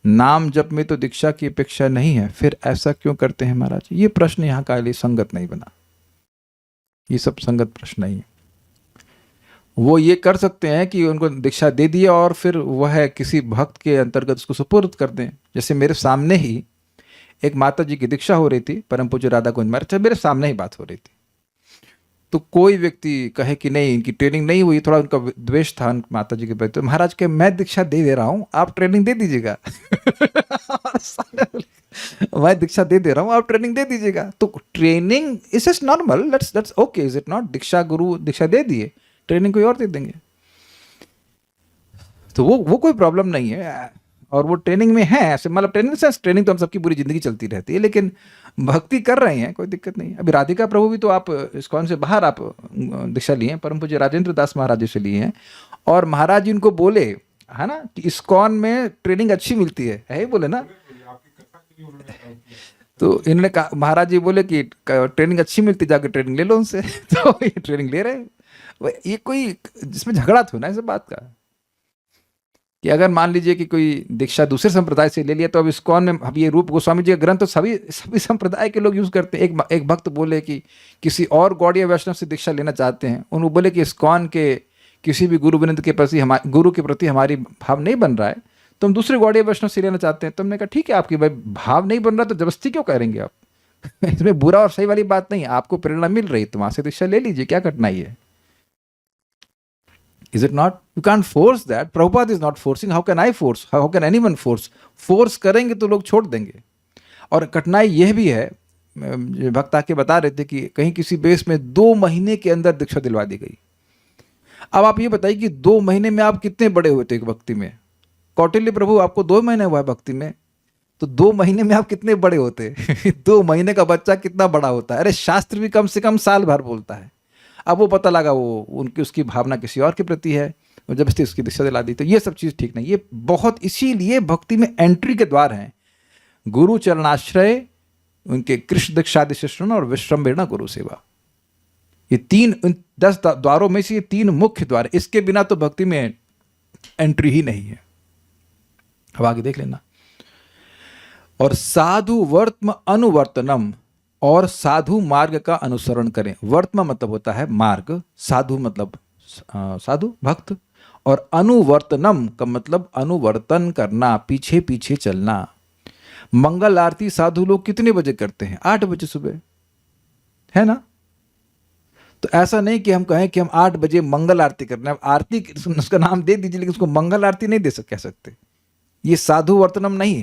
नाम जप में तो दीक्षा की अपेक्षा नहीं है, फिर ऐसा क्यों करते हैं महाराज? ये प्रश्न यहाँ का लिए संगत नहीं बना, ये सब संगत प्रश्न नहीं है। वो ये कर सकते हैं कि उनको दीक्षा दे दिया और फिर वह किसी भक्त के अंतर्गत उसको सुपुर्द कर दें। जैसे मेरे सामने ही एक माता जी की दीक्षा हो रही थी, परम पूज्य राधा कुंज महाराज, मेरे सामने ही बात हो रही थी। तो कोई व्यक्ति कहे कि नहीं इनकी ट्रेनिंग नहीं हुई, थोड़ा उनका द्वेष था माता जी के प्रति, तो महाराज के मैं दीक्षा दे रहा हूँ, आप ट्रेनिंग दे दीजिएगा। मैं दीक्षा दे रहा हूँ, आप ट्रेनिंग दे दीजिएगा। तो training is is normal, let's okay, is it not? दीक्षा गुरु दीक्षा दे दिए, ट्रेनिंग कोई और दे देंगे, तो वो कोई प्रॉब्लम नहीं है। और वो ट्रेनिंग में है ऐसे, मतलब ट्रेनिंग तो हम सबकी पूरी जिंदगी चलती रहती है, लेकिन भक्ति कर रहे हैं कोई दिक्कत नहीं। अभी राधिका प्रभु भी तो आप इस्कॉन से बाहर आप दीक्षा लिए हैं, परम पूज्य राजेंद्र दास महाराज जी से लिए हैं, और महाराज जी उनको बोले है ना कि इस्कॉन में ट्रेनिंग अच्छी मिलती है बोले ना। तो इन्होंने कहा, महाराज जी बोले कि ट्रेनिंग अच्छी मिलती, जाकर ट्रेनिंग ले लो उनसे। तो ये ट्रेनिंग ले रहे हैं। ये कोई जिसमें झगड़ा था ना इस बात का, कि अगर मान लीजिए कि कोई दीक्षा दूसरे संप्रदाय से ले लिया, तो अब इस्कॉन में अब ये रूप गोस्वामी जी का ग्रंथ तो सभी संप्रदाय के लोग यूज करते हैं। एक भक्त बोले कि किसी और गौड़ीय वैष्णव से दीक्षा लेना चाहते हैं, उन्होंने बोले कि इस्कॉन के किसी भी गुरुवृंद के प्रति गुरु के प्रति हमारी भाव नहीं बन रहा है, तो हम दूसरे गौड़ीय वैष्णव से लेना चाहते हैं। तो हमने कहा ठीक है, आपकी भाई भाव नहीं बन रहा तो जबरदस्ती क्यों करेंगे आप? इसमें बुरा और सही वाली बात नहीं है, आपको प्रेरणा मिल रही तो वहां से दीक्षा ले लीजिए, क्या कठिनाई है? Is it not? You can't force that. Prabhupada is not forcing. How can I force? How can anyone force? Force करेंगे तो लोग छोड़ देंगे। और कठिनाई यह भी है, भक्त आके बता रहे थे कि कहीं किसी बेस में 2 महीने के अंदर दीक्षा दिलवा दी गई। अब आप ये बताइए कि 2 महीने में आप कितने बड़े हुए थे भक्ति में? कौटिल्य प्रभु आपको 2 महीने हुआ है भक्ति में, तो 2 महीने में आप कितने बड़े होते? 2 महीने का बच्चा कितना बड़ा होता है? अरे शास्त्र भी कम से कम साल भर बोलता है। अब वो पता लगा वो उनकी उसकी भावना किसी और के प्रति है, वो जबरदस्ती उसकी दीक्षा दिला दी, तो ये सब चीज़ ठीक नहीं। ये बहुत, इसीलिए भक्ति में एंट्री के द्वार हैं गुरु चरणाश्रय, उनके कृष्ण दीक्षादि शिष्टन और विश्रम्भेण गुरु सेवा। ये 10 द्वारों में से ये 3 मुख्य द्वार, इसके बिना तो भक्ति में एंट्री ही नहीं है। अब आगे देख लेना। और साधु वर्त्म अनुवर्तनम, और साधु मार्ग का अनुसरण करें। वर्त्म मतलब होता है मार्ग, साधु मतलब साधु भक्त, और अनुवर्तनम का मतलब अनुवर्तन करना, पीछे पीछे चलना। मंगल आरती साधु लोग कितने बजे करते हैं? 8 बजे सुबह, है ना? तो ऐसा नहीं कि हम कहें कि हम 8 बजे मंगल आरती करना है। आरती उसका नाम दे दीजिए, लेकिन उसको मंगल आरती नहीं कह सकते। ये साधु वर्तनम नहीं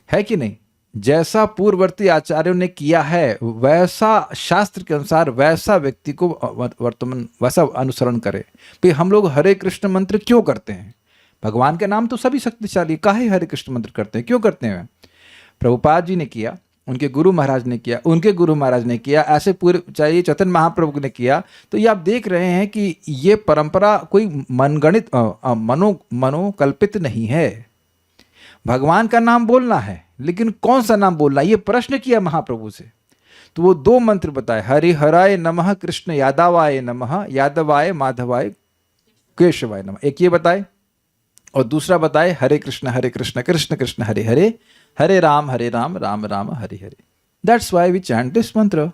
है कि नहीं? जैसा पूर्ववर्ती आचार्यों ने किया है वैसा शास्त्र के अनुसार वैसा व्यक्ति को वर्तमान वैसा अनुसरण करे। भाई हम लोग हरे कृष्ण मंत्र क्यों करते हैं? भगवान के नाम तो सभी शक्तिशाली, काहे हरे कृष्ण मंत्र करते हैं? क्यों करते हैं? प्रभुपाद जी ने किया, उनके गुरु महाराज ने किया, उनके गुरु महाराज ने किया, ऐसे पूरे चाहिए चैतन्य महाप्रभु ने किया। तो ये आप देख रहे हैं कि ये परंपरा कोई मनगणित मनोकल्पित नहीं है। भगवान का नाम बोलना है, लेकिन कौन सा नाम बोलना, ये प्रश्न किया महाप्रभु से। तो वो 2 मंत्र बताए, हरि हराय नमः, कृष्ण यादवाय नमः, यादवाय माधवाय केशवाय नमः। एक ये बताए, और दूसरा बताए Hare Krishna Krishna Krishna Hare Hare, Hare Ram Ram Ram Hare Hare. That's why we chant this mantra.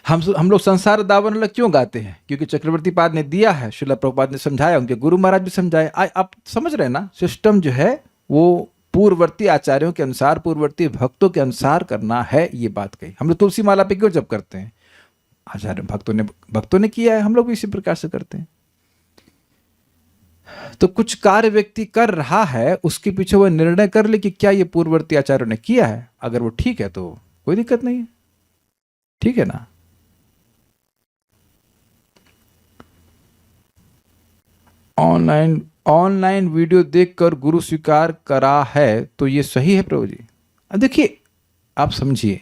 हम लोग संसार दावन अलग क्यों गाते हैं? क्योंकि चक्रवर्ती पाद ने दिया है, श्रील प्रभुपाद ने समझाया, उनके गुरु महाराज भी समझाए। आप समझ रहे हैं ना? सिस्टम जो है वो पूर्ववर्ती आचार्यों के अनुसार, पूर्ववर्ती भक्तों के अनुसार करना है। ये बात कही। हम लोग तुलसी माला पे क्यों जप करते हैं? आचार्य भक्तों ने किया है, हम लोग भी इसी प्रकार से करते हैं। तो कुछ कार्य व्यक्ति कर रहा है, उसके पीछे वो निर्णय कर ले कि क्या ये पूर्ववर्ती आचार्यों ने किया है। अगर वो ठीक है तो कोई दिक्कत नहीं है, ठीक है ना? ऑनलाइन वीडियो देखकर गुरु स्वीकार करा है तो ये सही है प्रभु जी? अब देखिए, आप समझिए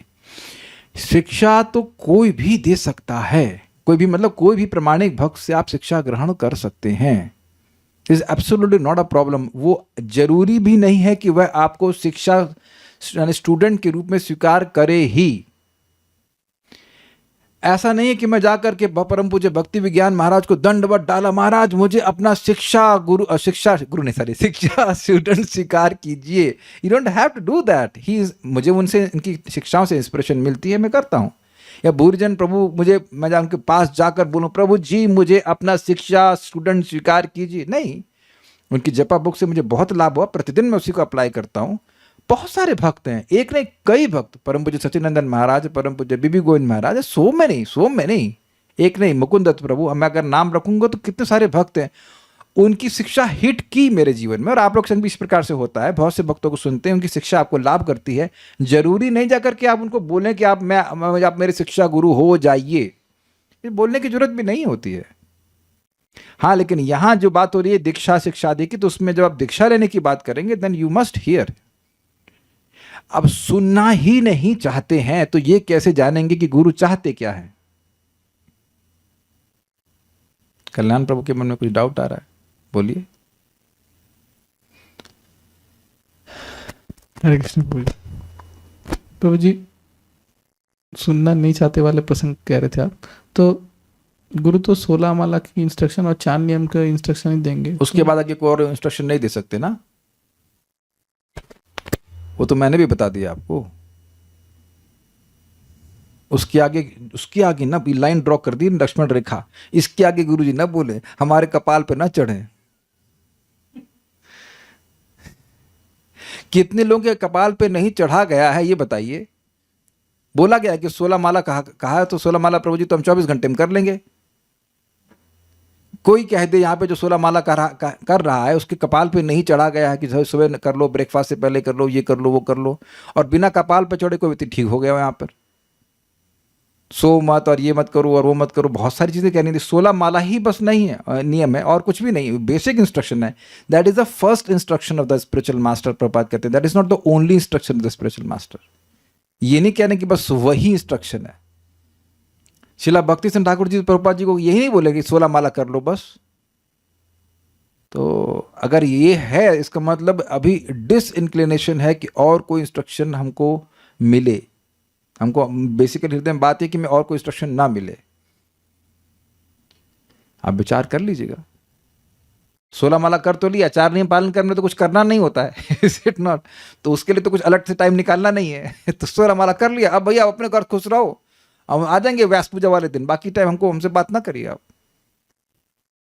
शिक्षा तो कोई भी दे सकता है, कोई भी, मतलब कोई भी प्रामाणिक भक्त से आप शिक्षा ग्रहण कर सकते हैं। Is absolutely not a problem. वो जरूरी भी नहीं है कि वह आपको शिक्षा स्टूडेंट के रूप में स्वीकार करे ही। ऐसा नहीं है कि मैं जाकर के परम पूज्य भक्ति विज्ञान महाराज को दंडवत डाला, महाराज मुझे अपना शिक्षा गुरु नहीं, सॉरी, शिक्षा स्टूडेंट स्वीकार कीजिए। You don't have to do that. मुझे उनसे, इनकी शिक्षाओं से इंस्पिरेशन मिलती है, मैं करता हूँ। या भूरिजन प्रभु मैं उनके पास जाकर बोलूं, प्रभु जी मुझे अपना शिक्षा स्टूडेंट स्वीकार कीजिए, नहीं। उनकी जपा बुक से मुझे बहुत लाभ हुआ, प्रतिदिन मैं उसी को अप्लाई करता हूँ। बहुत सारे भक्त हैं, एक नहीं कई भक्त, परम पूज्य सचिनंदन महाराज, परम पूज्य बीबी गोविंद महाराज, सो मैनी, एक नहीं, मुकुंद दत्त प्रभु, मैं अगर नाम रखूंगा तो कितने सारे भक्त हैं। उनकी शिक्षा हिट की मेरे जीवन में, और आप लोग संग भी इस प्रकार से होता है। बहुत से भक्तों को सुनते हैं, उनकी शिक्षा आपको लाभ करती है। जरूरी नहीं जाकर के आप उनको बोलें कि आप मेरे शिक्षा गुरु हो जाइए, ये बोलने की जरूरत भी नहीं होती है। हाँ, लेकिन यहां जो बात हो रही है दीक्षा शिक्षा आदि की, तो उसमें जब आप दीक्षा लेने की बात करेंगे देन यू मस्ट हियर। अब सुनना ही नहीं चाहते हैं तो ये कैसे जानेंगे कि गुरु चाहते क्या है? कल्याण प्रभु के मन में कुछ डाउट आ रहा है? बोलिए। हरे कृष्ण प्रभु जी, सुनना नहीं चाहते वाले प्रसंग कह रहे थे आप, तो गुरु तो 16 माला की इंस्ट्रक्शन और 4 नियम का इंस्ट्रक्शन ही देंगे, उसके बाद आगे कोई और इंस्ट्रक्शन नहीं दे सकते ना। वो तो मैंने भी बता दिया आपको। उसके आगे ना लाइन ड्रॉ कर दी, लक्ष्मण रेखा। इसके आगे गुरुजी ना बोले, हमारे कपाल पे ना चढ़े। कितने लोगों के कपाल पे नहीं चढ़ा गया है ये बताइए? बोला गया कि 16 माला कहा है तो 16 माला प्रभु जी तो हम 24 घंटे में कर लेंगे। कोई कह दे यहाँ पे जो 16 माला कर रहा है उसके कपाल पे नहीं चढ़ा गया है कि सुबह कर लो, ब्रेकफास्ट से पहले कर लो, ये कर लो, वो कर लो, और बिना कपाल पे चढ़े कोई व्यक्ति ठीक हो गया यहाँ पर। सो मत और ये मत करो और वो मत करो, बहुत सारी चीजें कहनी थी। 16 माला ही बस नहीं है, नियम है और कुछ भी नहीं, बेसिक इंस्ट्रक्शन है। That is the first instruction of the spiritual master. Prabhupada कहते हैं that is not the only instruction of the spiritual master. ये नहीं कहने कि बस वही इंस्ट्रक्शन है। शिला भक्ति सिंह ठाकुर जी प्रभुपाद जी को यही नहीं बोले कि 16 माला कर लो बस। तो अगर ये है, इसका मतलब अभी डिसइंक्लिनेशन है कि और कोई इंस्ट्रक्शन हमको मिले। हमको बेसिकली हृदय में बात है कि मैं और कोई इंस्ट्रक्शन ना मिले। आप विचार कर लीजिएगा। 16 माला कर तो लिया, 4 नियम पालन करने तो कुछ करना नहीं होता है। Is it not? तो उसके लिए तो कुछ अलग से टाइम निकालना नहीं है। तो 16 माला कर लिया, अब भैया अपने घर खुश रहो, हम आ जाएंगे व्यास पूजा वाले दिन, बाकी टाइम हमसे बात ना करिए आप।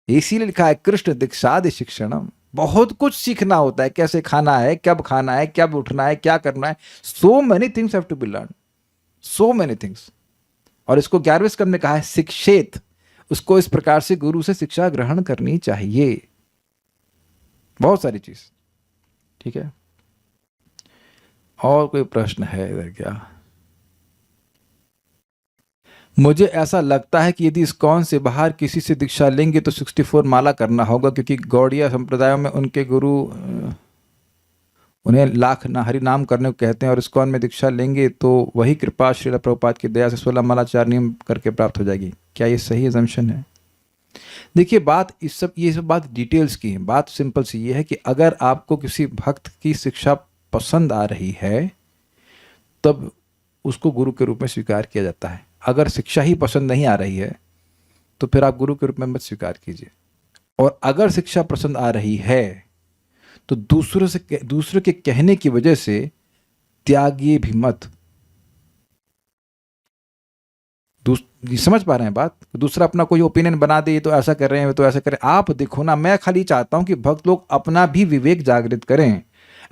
इसीलिए लिखा है कृष्ण दीक्षादि शिक्षणम। बहुत कुछ सीखना होता है, कैसे खाना है, कब उठना है, क्या करना है। So many things have to be learn, so many things. और इसको 11वें स्कंद में कहा है शिक्षेत। उसको इस प्रकार से गुरु से शिक्षा ग्रहण करनी चाहिए। बहुत सारी चीज, ठीक है। और कोई प्रश्न है इधर क्या? मुझे ऐसा लगता है कि यदि इस्कॉन से बाहर किसी से दीक्षा लेंगे तो 64 माला करना होगा, क्योंकि गौड़िया संप्रदायों में उनके गुरु उन्हें लाख हरि नाम करने को कहते हैं, और इस्कॉन में दीक्षा लेंगे तो वही कृपा श्रील प्रभुपाद की दया से 16 माला 4 नियम करके प्राप्त हो जाएगी। क्या ये सही अजम्पशन है? देखिए, बात ये सब बात डिटेल्स की है। बात सिंपल सी ये है कि अगर आपको किसी भक्त की शिक्षा पसंद आ रही है तब उसको गुरु के रूप में स्वीकार किया जाता है। अगर शिक्षा ही पसंद नहीं आ रही है तो फिर आप गुरु के रूप में मत स्वीकार कीजिए। और अगर शिक्षा पसंद आ रही है तो दूसरे के कहने की वजह से त्यागिए भी मत। समझ पा रहे हैं बात? दूसरा अपना कोई ओपिनियन बना दे, तो ऐसा कर रहे हैं तो ऐसा करें। आप देखो ना, मैं खाली चाहता हूं कि भक्त लोग अपना भी विवेक जागृत करें।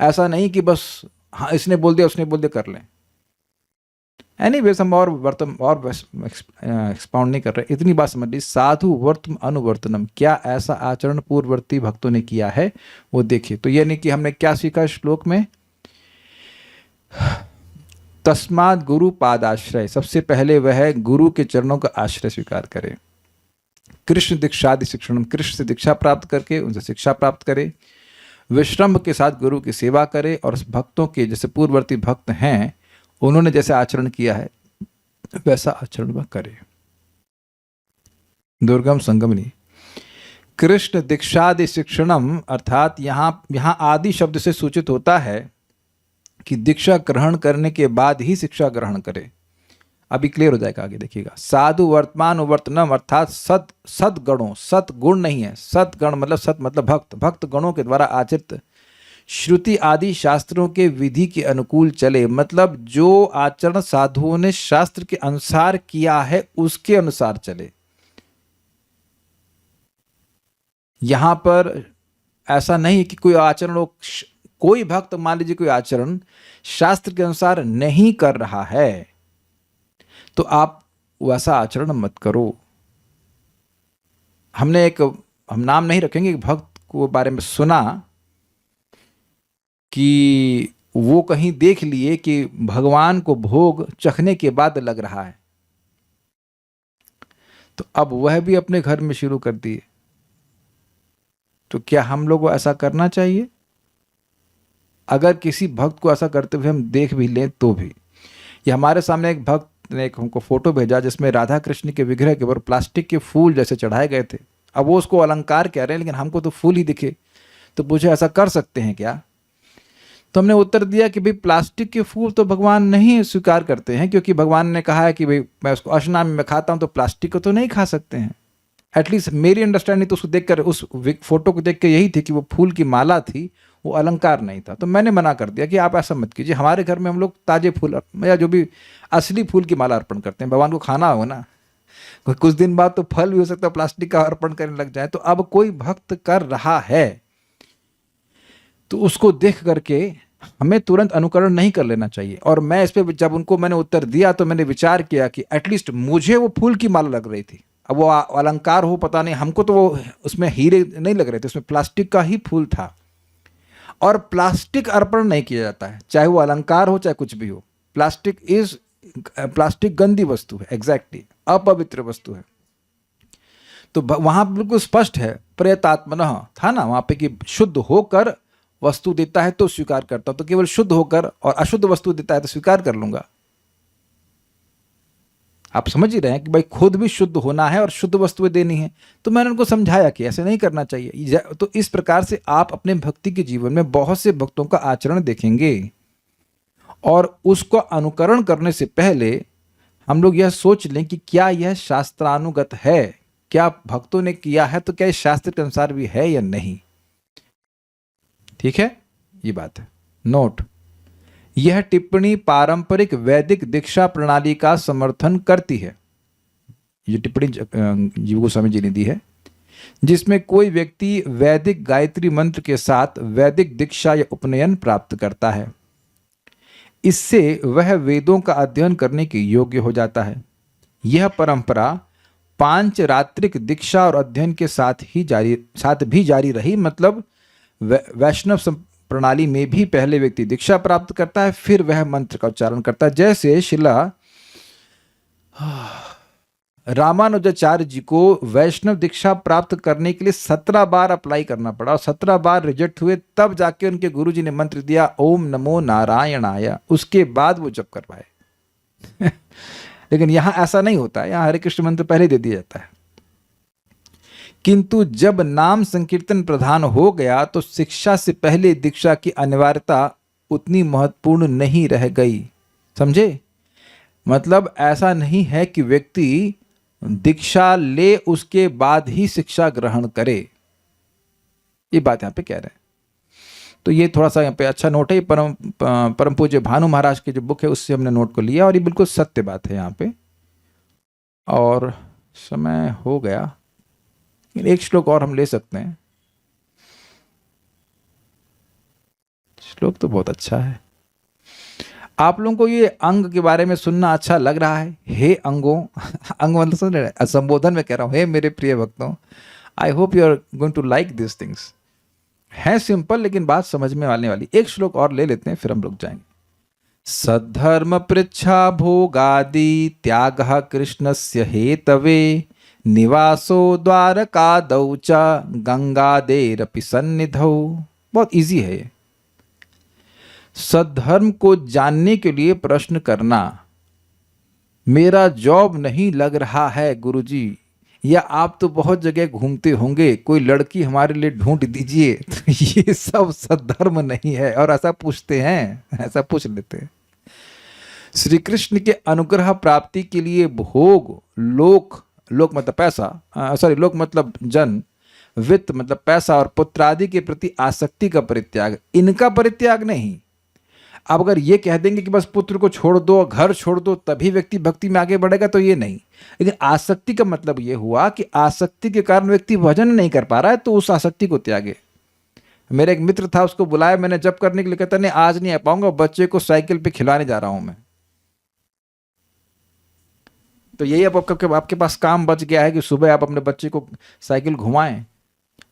ऐसा नहीं कि बस हाँ इसने बोल दिया उसने बोल दिया कर लें। एनीवेज हम और एक्सपाउंड नहीं कर रहे। इतनी बात समझ ली, साधु वर्तम अनुवर्तनम, क्या ऐसा आचरण पूर्ववर्ती भक्तों ने किया है वो देखिए। तो यानी कि हमने क्या सीखा श्लोक में? तस्माद गुरु पादाश्रय, सबसे पहले वह गुरु के चरणों का आश्रय स्वीकार करे। कृष्ण दीक्षादि शिक्षणम, कृष्ण से दीक्षा प्राप्त करके उनसे शिक्षा प्राप्त करे। विश्रम के साथ गुरु की सेवा करे, और भक्तों के जैसे पूर्ववर्ती भक्त हैं उन्होंने जैसे आचरण किया है वैसा आचरण वह करे। दुर्गम संगमनी। कृष्ण दीक्षादि शिक्षणम, अर्थात यहाँ आदि शब्द से सूचित होता है कि दीक्षा ग्रहण करने के बाद ही शिक्षा ग्रहण करे। अभी क्लियर हो जाएगा, आगे देखिएगा। साधु वर्तमान वर्तनम, अर्थात सद्गणों, सद्गुण नहीं है, सद्गण मतलब सत मतलब भक्त, भक्त गणों के द्वारा आचरित श्रुति आदि शास्त्रों के विधि के अनुकूल चले, मतलब जो आचरण साधुओं ने शास्त्र के अनुसार किया है उसके अनुसार चले। यहां पर ऐसा नहीं कि कोई आचरण, कोई भक्त मान लीजिए कोई आचरण शास्त्र के अनुसार नहीं कर रहा है तो आप वैसा आचरण मत करो। हम नाम नहीं रखेंगे, एक भक्त को बारे में सुना कि वो कहीं देख लिए कि भगवान को भोग चखने के बाद लग रहा है, तो अब वह भी अपने घर में शुरू कर दिए। तो क्या हम लोग को ऐसा करना चाहिए? अगर किसी भक्त को ऐसा करते हुए हम देख भी लें तो भी। ये हमारे सामने एक भक्त ने एक हमको फोटो भेजा जिसमें राधा कृष्ण के विग्रह के ऊपर प्लास्टिक के फूल जैसे चढ़ाए गए थे। अब वो उसको अलंकार कह रहे हैं, लेकिन हमको तो फूल ही दिखे, तो पूछे ऐसा कर सकते हैं क्या? तो हमने उत्तर दिया कि भाई प्लास्टिक के फूल तो भगवान नहीं स्वीकार करते हैं, क्योंकि भगवान ने कहा है कि भाई मैं उसको अशनामी में खाता हूं, तो प्लास्टिक को तो नहीं खा सकते हैं। एटलीस्ट मेरी अंडरस्टैंडिंग तो उसको देखकर, उस फोटो को देख के यही थी कि वो फूल की माला थी, वो अलंकार नहीं था। तो मैंने मना कर दिया कि आप ऐसा मत कीजिए, हमारे घर में हम लोग ताजे फूल या जो भी असली फूल की माला अर्पण करते हैं। भगवान को खाना हो ना, कुछ दिन बाद तो फल भी हो सकता है प्लास्टिक का अर्पण करने लग जाए। तो अब कोई भक्त कर रहा है तो उसको देख करके हमें तुरंत अनुकरण नहीं कर लेना चाहिए। और मैं इस पर जब उनको मैंने उत्तर दिया तो मैंने विचार किया कि एटलीस्ट मुझे वो फूल की माला लग रही थी, अब वो अलंकार हो पता नहीं, हमको तो वो उसमें हीरे नहीं लग रहे थे, उसमें प्लास्टिक का ही फूल था। और प्लास्टिक अर्पण नहीं किया जाता है, चाहे वो अलंकार हो चाहे कुछ भी हो। प्लास्टिक गंदी वस्तु है, एग्जैक्टली अपवित्र वस्तु है। तो वहां बिल्कुल स्पष्ट है, प्रयतात्मनः था ना वहां पे कि शुद्ध होकर वस्तु देता है तो स्वीकार करता हूं, तो केवल शुद्ध होकर और अशुद्ध वस्तु देता है तो स्वीकार कर लूंगा। आप समझ ही रहे हैं कि भाई खुद भी शुद्ध होना है और शुद्ध वस्तुएं देनी है। तो मैंने उनको समझाया कि ऐसे नहीं करना चाहिए। तो इस प्रकार से आप अपने भक्ति के जीवन में बहुत से भक्तों का आचरण देखेंगे, और उसको अनुकरण करने से पहले हम लोग यह सोच लें कि क्या यह शास्त्रानुगत है, क्या भक्तों ने किया है तो क्या इस शास्त्र के अनुसार भी है या नहीं। ठीक है, ये बात है। नोट, यह टिप्पणी पारंपरिक वैदिक दीक्षा प्रणाली का समर्थन करती है। ये टिप्पणी जीव गोस्वामी जी ने दी है, जिसमें कोई व्यक्ति वैदिक गायत्री मंत्र के साथ वैदिक दीक्षा या उपनयन प्राप्त करता है, इससे वह वेदों का अध्ययन करने के योग्य हो जाता है। यह परंपरा 5 रात्रिक दीक्षा और अध्ययन के साथ भी जारी रही। मतलब वैष्णव प्रणाली में भी पहले व्यक्ति दीक्षा प्राप्त करता है, फिर वह मंत्र का उच्चारण करता है। जैसे शिला रामानुजाचार्य जी को वैष्णव दीक्षा प्राप्त करने के लिए 17 बार अप्लाई करना पड़ा और 17 बार रिजेक्ट हुए, तब जाके उनके गुरु जी ने मंत्र दिया ओम नमो नारायणाय, उसके बाद वो जप कर पाए। लेकिन यहां ऐसा नहीं होता है, यहां हरे कृष्ण मंत्र पहले दे दिया जाता है। किंतु जब नाम संकीर्तन प्रधान हो गया तो शिक्षा से पहले दीक्षा की अनिवार्यता उतनी महत्वपूर्ण नहीं रह गई। समझे? मतलब ऐसा नहीं है कि व्यक्ति दीक्षा ले उसके बाद ही शिक्षा ग्रहण करे, ये बात यहां पे कह रहे हैं। तो ये थोड़ा सा यहाँ पे अच्छा नोट है। परम पूज्य भानु महाराज की जो बुक है उससे हमने नोट को लिया, और ये बिल्कुल सत्य बात है यहाँ पे। और समय हो गया, एक श्लोक और हम ले सकते हैं। श्लोक तो बहुत अच्छा है। आप लोगों को ये अंग के बारे में सुनना अच्छा लग रहा है? हे अंगों, अंग मतलब सुन रहे हैं, संबोधन में कह रहा हूं, हे मेरे प्रिय भक्तों, I hope you are going to like this things. है सिंपल लेकिन बात समझ में आने वाली। एक श्लोक और ले लेते हैं फिर हम रुक जाएंगे। सद्धर्म पृच्छा भोगादि त्यागः कृष्णस्य हेतवे निवासो द्वारकादौ च गंगादेरपि सन्निधौ। बहुत इजी है ये। सद्धर्म को जानने के लिए प्रश्न करना, मेरा जॉब नहीं लग रहा है गुरुजी, या आप तो बहुत जगह घूमते होंगे, कोई लड़की हमारे लिए ढूंढ दीजिए। तो ये सब सद्धर्म नहीं है। और ऐसा पूछते हैं, ऐसा पूछ लेते हैं। श्री कृष्ण के अनुग्रह प्राप्ति के लिए भोग, लोक, लोक मतलब पैसा, सॉरी लोक मतलब जन, वित्त मतलब पैसा, और पुत्र आदि के प्रति आसक्ति का परित्याग, इनका परित्याग नहीं। अब अगर ये कह देंगे कि बस पुत्र को छोड़ दो, घर छोड़ दो, तभी व्यक्ति भक्ति में आगे बढ़ेगा, तो ये नहीं। लेकिन आसक्ति का मतलब ये हुआ कि आसक्ति के कारण व्यक्ति भजन नहीं कर पा रहा है, तो उस आसक्ति को त्यागे। मेरा एक मित्र था, उसको बुलाया मैंने जब करने के लिए, कहता नहीं आज नहीं आ पाऊंगा, बच्चे को साइकिल पे खिलाने जा रहा हूं मैं। तो यही अब आपके पास काम बच गया है कि सुबह आप अपने बच्चे को साइकिल घुमाएं।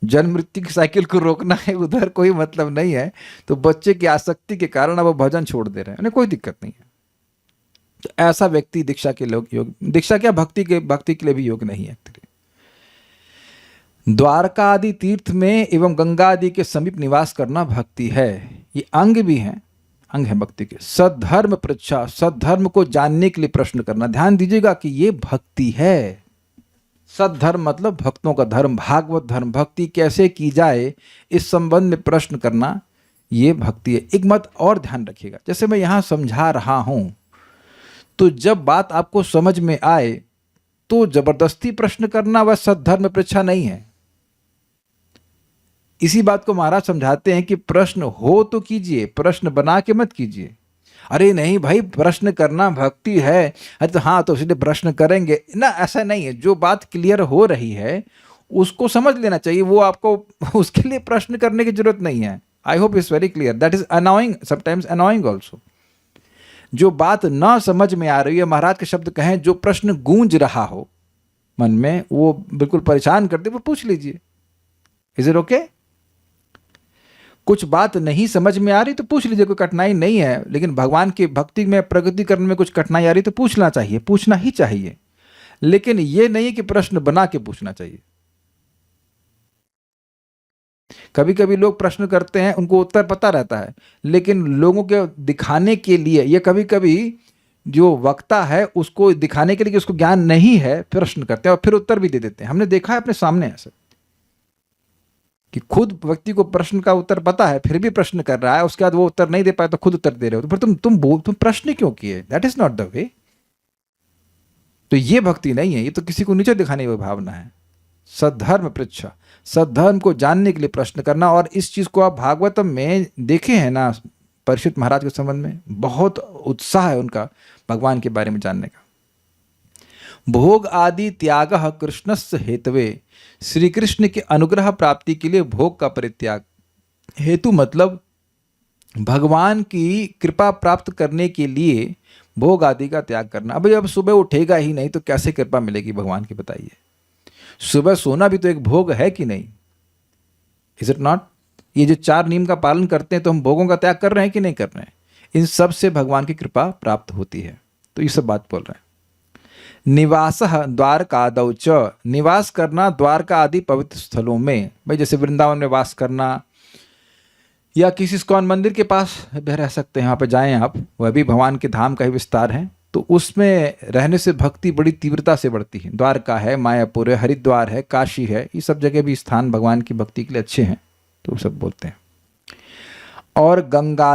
जन्म मृत्यु की साइकिल को रोकना है, उधर कोई मतलब नहीं है। तो बच्चे की आसक्ति के कारण अब वो भजन छोड़ दे रहे हैं, उन्हें कोई दिक्कत नहीं है। तो ऐसा व्यक्ति दीक्षा के लोग योग, दीक्षा क्या भक्ति के लिए भी योग नहीं है। द्वारका आदि तीर्थ में एवं गंगा आदि के समीप निवास करना भक्ति है। ये अंग भी हैं, अंग है भक्ति के। सद्धर्म पृच्छा, सद्धर्म को जानने के लिए प्रश्न करना। ध्यान दीजिएगा कि ये भक्ति है। सद्धर्म मतलब भक्तों का धर्म, भागवत धर्म, भक्ति कैसे की जाए इस संबंध में प्रश्न करना, ये भक्ति है। एक मत और ध्यान रखिएगा, जैसे मैं यहां समझा रहा हूं, तो जब बात आपको समझ में आए तो जबरदस्ती प्रश्न करना वह सद्धर्म परीक्षा नहीं है। इसी बात को महाराज समझाते हैं कि प्रश्न हो तो कीजिए, प्रश्न बना के मत कीजिए। अरे नहीं भाई, प्रश्न करना भक्ति है, अरे तो हाँ तो इसलिए प्रश्न करेंगे ना, ऐसा नहीं है। जो बात क्लियर हो रही है उसको समझ लेना चाहिए, वो आपको उसके लिए प्रश्न करने की जरूरत नहीं है। I hope it's very clear. That is annoying, sometimes annoying also. जो बात ना समझ में आ रही है, महाराज के शब्द कहें, जो प्रश्न गूंज रहा हो मन में, वो बिल्कुल परेशान करते, वो पूछ लीजिए। Is it okay? कुछ बात नहीं समझ में आ रही तो पूछ लीजिए, कोई कठिनाई नहीं है। लेकिन भगवान की भक्ति में प्रगति करने में कुछ कठिनाई आ रही तो पूछना चाहिए, पूछना ही चाहिए। लेकिन यह नहीं कि प्रश्न बना के पूछना चाहिए। कभी कभी लोग प्रश्न करते हैं, उनको उत्तर पता रहता है, लेकिन लोगों के दिखाने के लिए, ये कभी कभी जो वक्ता है उसको दिखाने के लिए कि उसको ज्ञान नहीं है, प्रश्न करते हैं और फिर उत्तर भी दे देते हैं। हमने देखा है अपने सामने ऐसे कि खुद व्यक्ति को प्रश्न का उत्तर पता है, फिर भी प्रश्न कर रहा है, उसके बाद वो उत्तर नहीं दे पाए तो खुद उत्तर दे रहे हो। तो फिर तुम प्रश्न क्यों किए? That is not the way. तो ये भक्ति नहीं है, ये तो किसी को नीचे दिखाने की भावना है। सद्धर्म पृच्छा, सद्धर्म को जानने के लिए प्रश्न करना। और इस चीज को आप भागवतम में देखे हैं ना, परीक्षित महाराज के संबंध में बहुत उत्साह है उनका भगवान के बारे में जानने का। भोग आदि त्याग कृष्णस्य हेतवे, श्री कृष्ण के अनुग्रह प्राप्ति के लिए भोग का परित्याग। हेतु मतलब भगवान की कृपा प्राप्त करने के लिए भोग आदि का त्याग करना। अब सुबह उठेगा ही नहीं तो कैसे कृपा मिलेगी भगवान की, बताइए। सुबह सोना भी तो एक भोग है कि नहीं? Is it not? ये जो 4 नियम का पालन करते हैं तो हम भोगों का त्याग कर रहे हैं कि नहीं कर रहे हैं? इन सब से भगवान की कृपा प्राप्त होती है। तो ये सब बात बोल रहे हैं। निवासः द्वारकादौ च, निवास करना द्वारका आदि पवित्र स्थलों में। भाई जैसे वृंदावन में वास करना, या किसी इस्कॉन मंदिर के पास रह सकते हैं, वहाँ पे जाएं आप, वह भी भगवान के धाम का ही विस्तार है। तो उसमें रहने से भक्ति बड़ी तीव्रता से बढ़ती है। द्वारका है, मायापुर है, हरिद्वार है, काशी है, ये सब जगह भी स्थान भगवान की भक्ति के लिए अच्छे हैं, तो सब बोलते हैं। और गंगा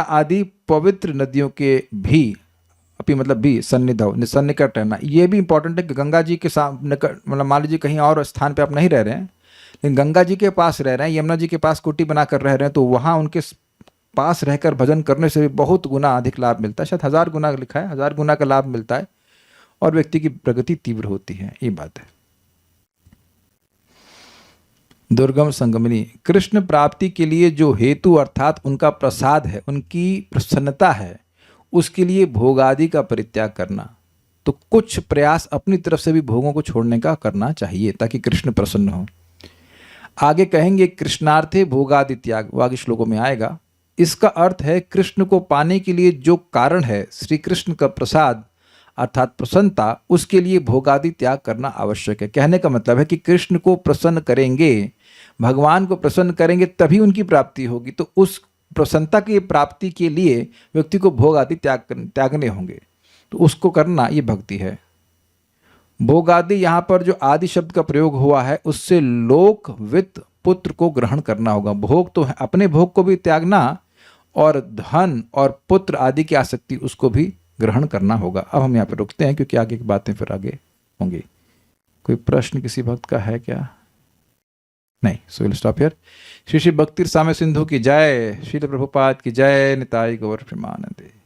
आदि पवित्र नदियों के भी, अपनी मतलब भी सन्निकट रहना। ये भी इंपॉर्टेंट है कि गंगा जी के सामने, मतलब मान लीजिए कहीं और स्थान पे आप नहीं रह रहे हैं, लेकिन गंगा जी के पास रह रहे हैं, यमुना जी के पास कुटी बनाकर रह रहे हैं, तो वहाँ उनके पास रहकर भजन करने से भी बहुत गुना अधिक लाभ मिलता है। शायद 1000 गुना लिखा है, 1000 गुना का लाभ मिलता है और व्यक्ति की प्रगति तीव्र होती है। ये बात है। दुर्गम संगमनी, कृष्ण प्राप्ति के लिए जो हेतु अर्थात उनका प्रसाद है, उनकी प्रसन्नता है, उसके लिए भोग आदि का परित्याग करना। तो कुछ प्रयास अपनी तरफ से भी भोगों को छोड़ने का करना चाहिए ताकि कृष्ण प्रसन्न हो। आगे कहेंगे कृष्णार्थे भोगादि त्याग, वो आगे श्लोकों में आएगा। इसका अर्थ है कृष्ण को पाने के लिए जो कारण है, श्री कृष्ण का प्रसाद अर्थात प्रसन्नता, उसके लिए भोगादि त्याग करना आवश्यक है। कहने का मतलब है कि कृष्ण को प्रसन्न करेंगे, भगवान को प्रसन्न करेंगे, तभी उनकी प्राप्ति होगी। तो उस प्रसन्नता की प्राप्ति के लिए व्यक्ति को भोग आदि त्यागने होंगे। तो उसको करना ये भक्ति है। भोग आदि, यहाँ पर जो आदि शब्द का प्रयोग हुआ है उससे लोक वित्त पुत्र को ग्रहण करना होगा। भोग तो है, अपने भोग को भी त्यागना और धन और पुत्र आदि की आसक्ति उसको भी ग्रहण करना होगा। अब हम यहाँ पर रुकते हैं क्योंकि आगे की बातें फिर आगे होंगी। कोई प्रश्न किसी भक्त का है क्या? नहीं, so will stop here. Shri Shri भक्ति साम्य सिंधु की जय, श्रील प्रभुपाद की जय, निताई गौर प्रेमानंदे।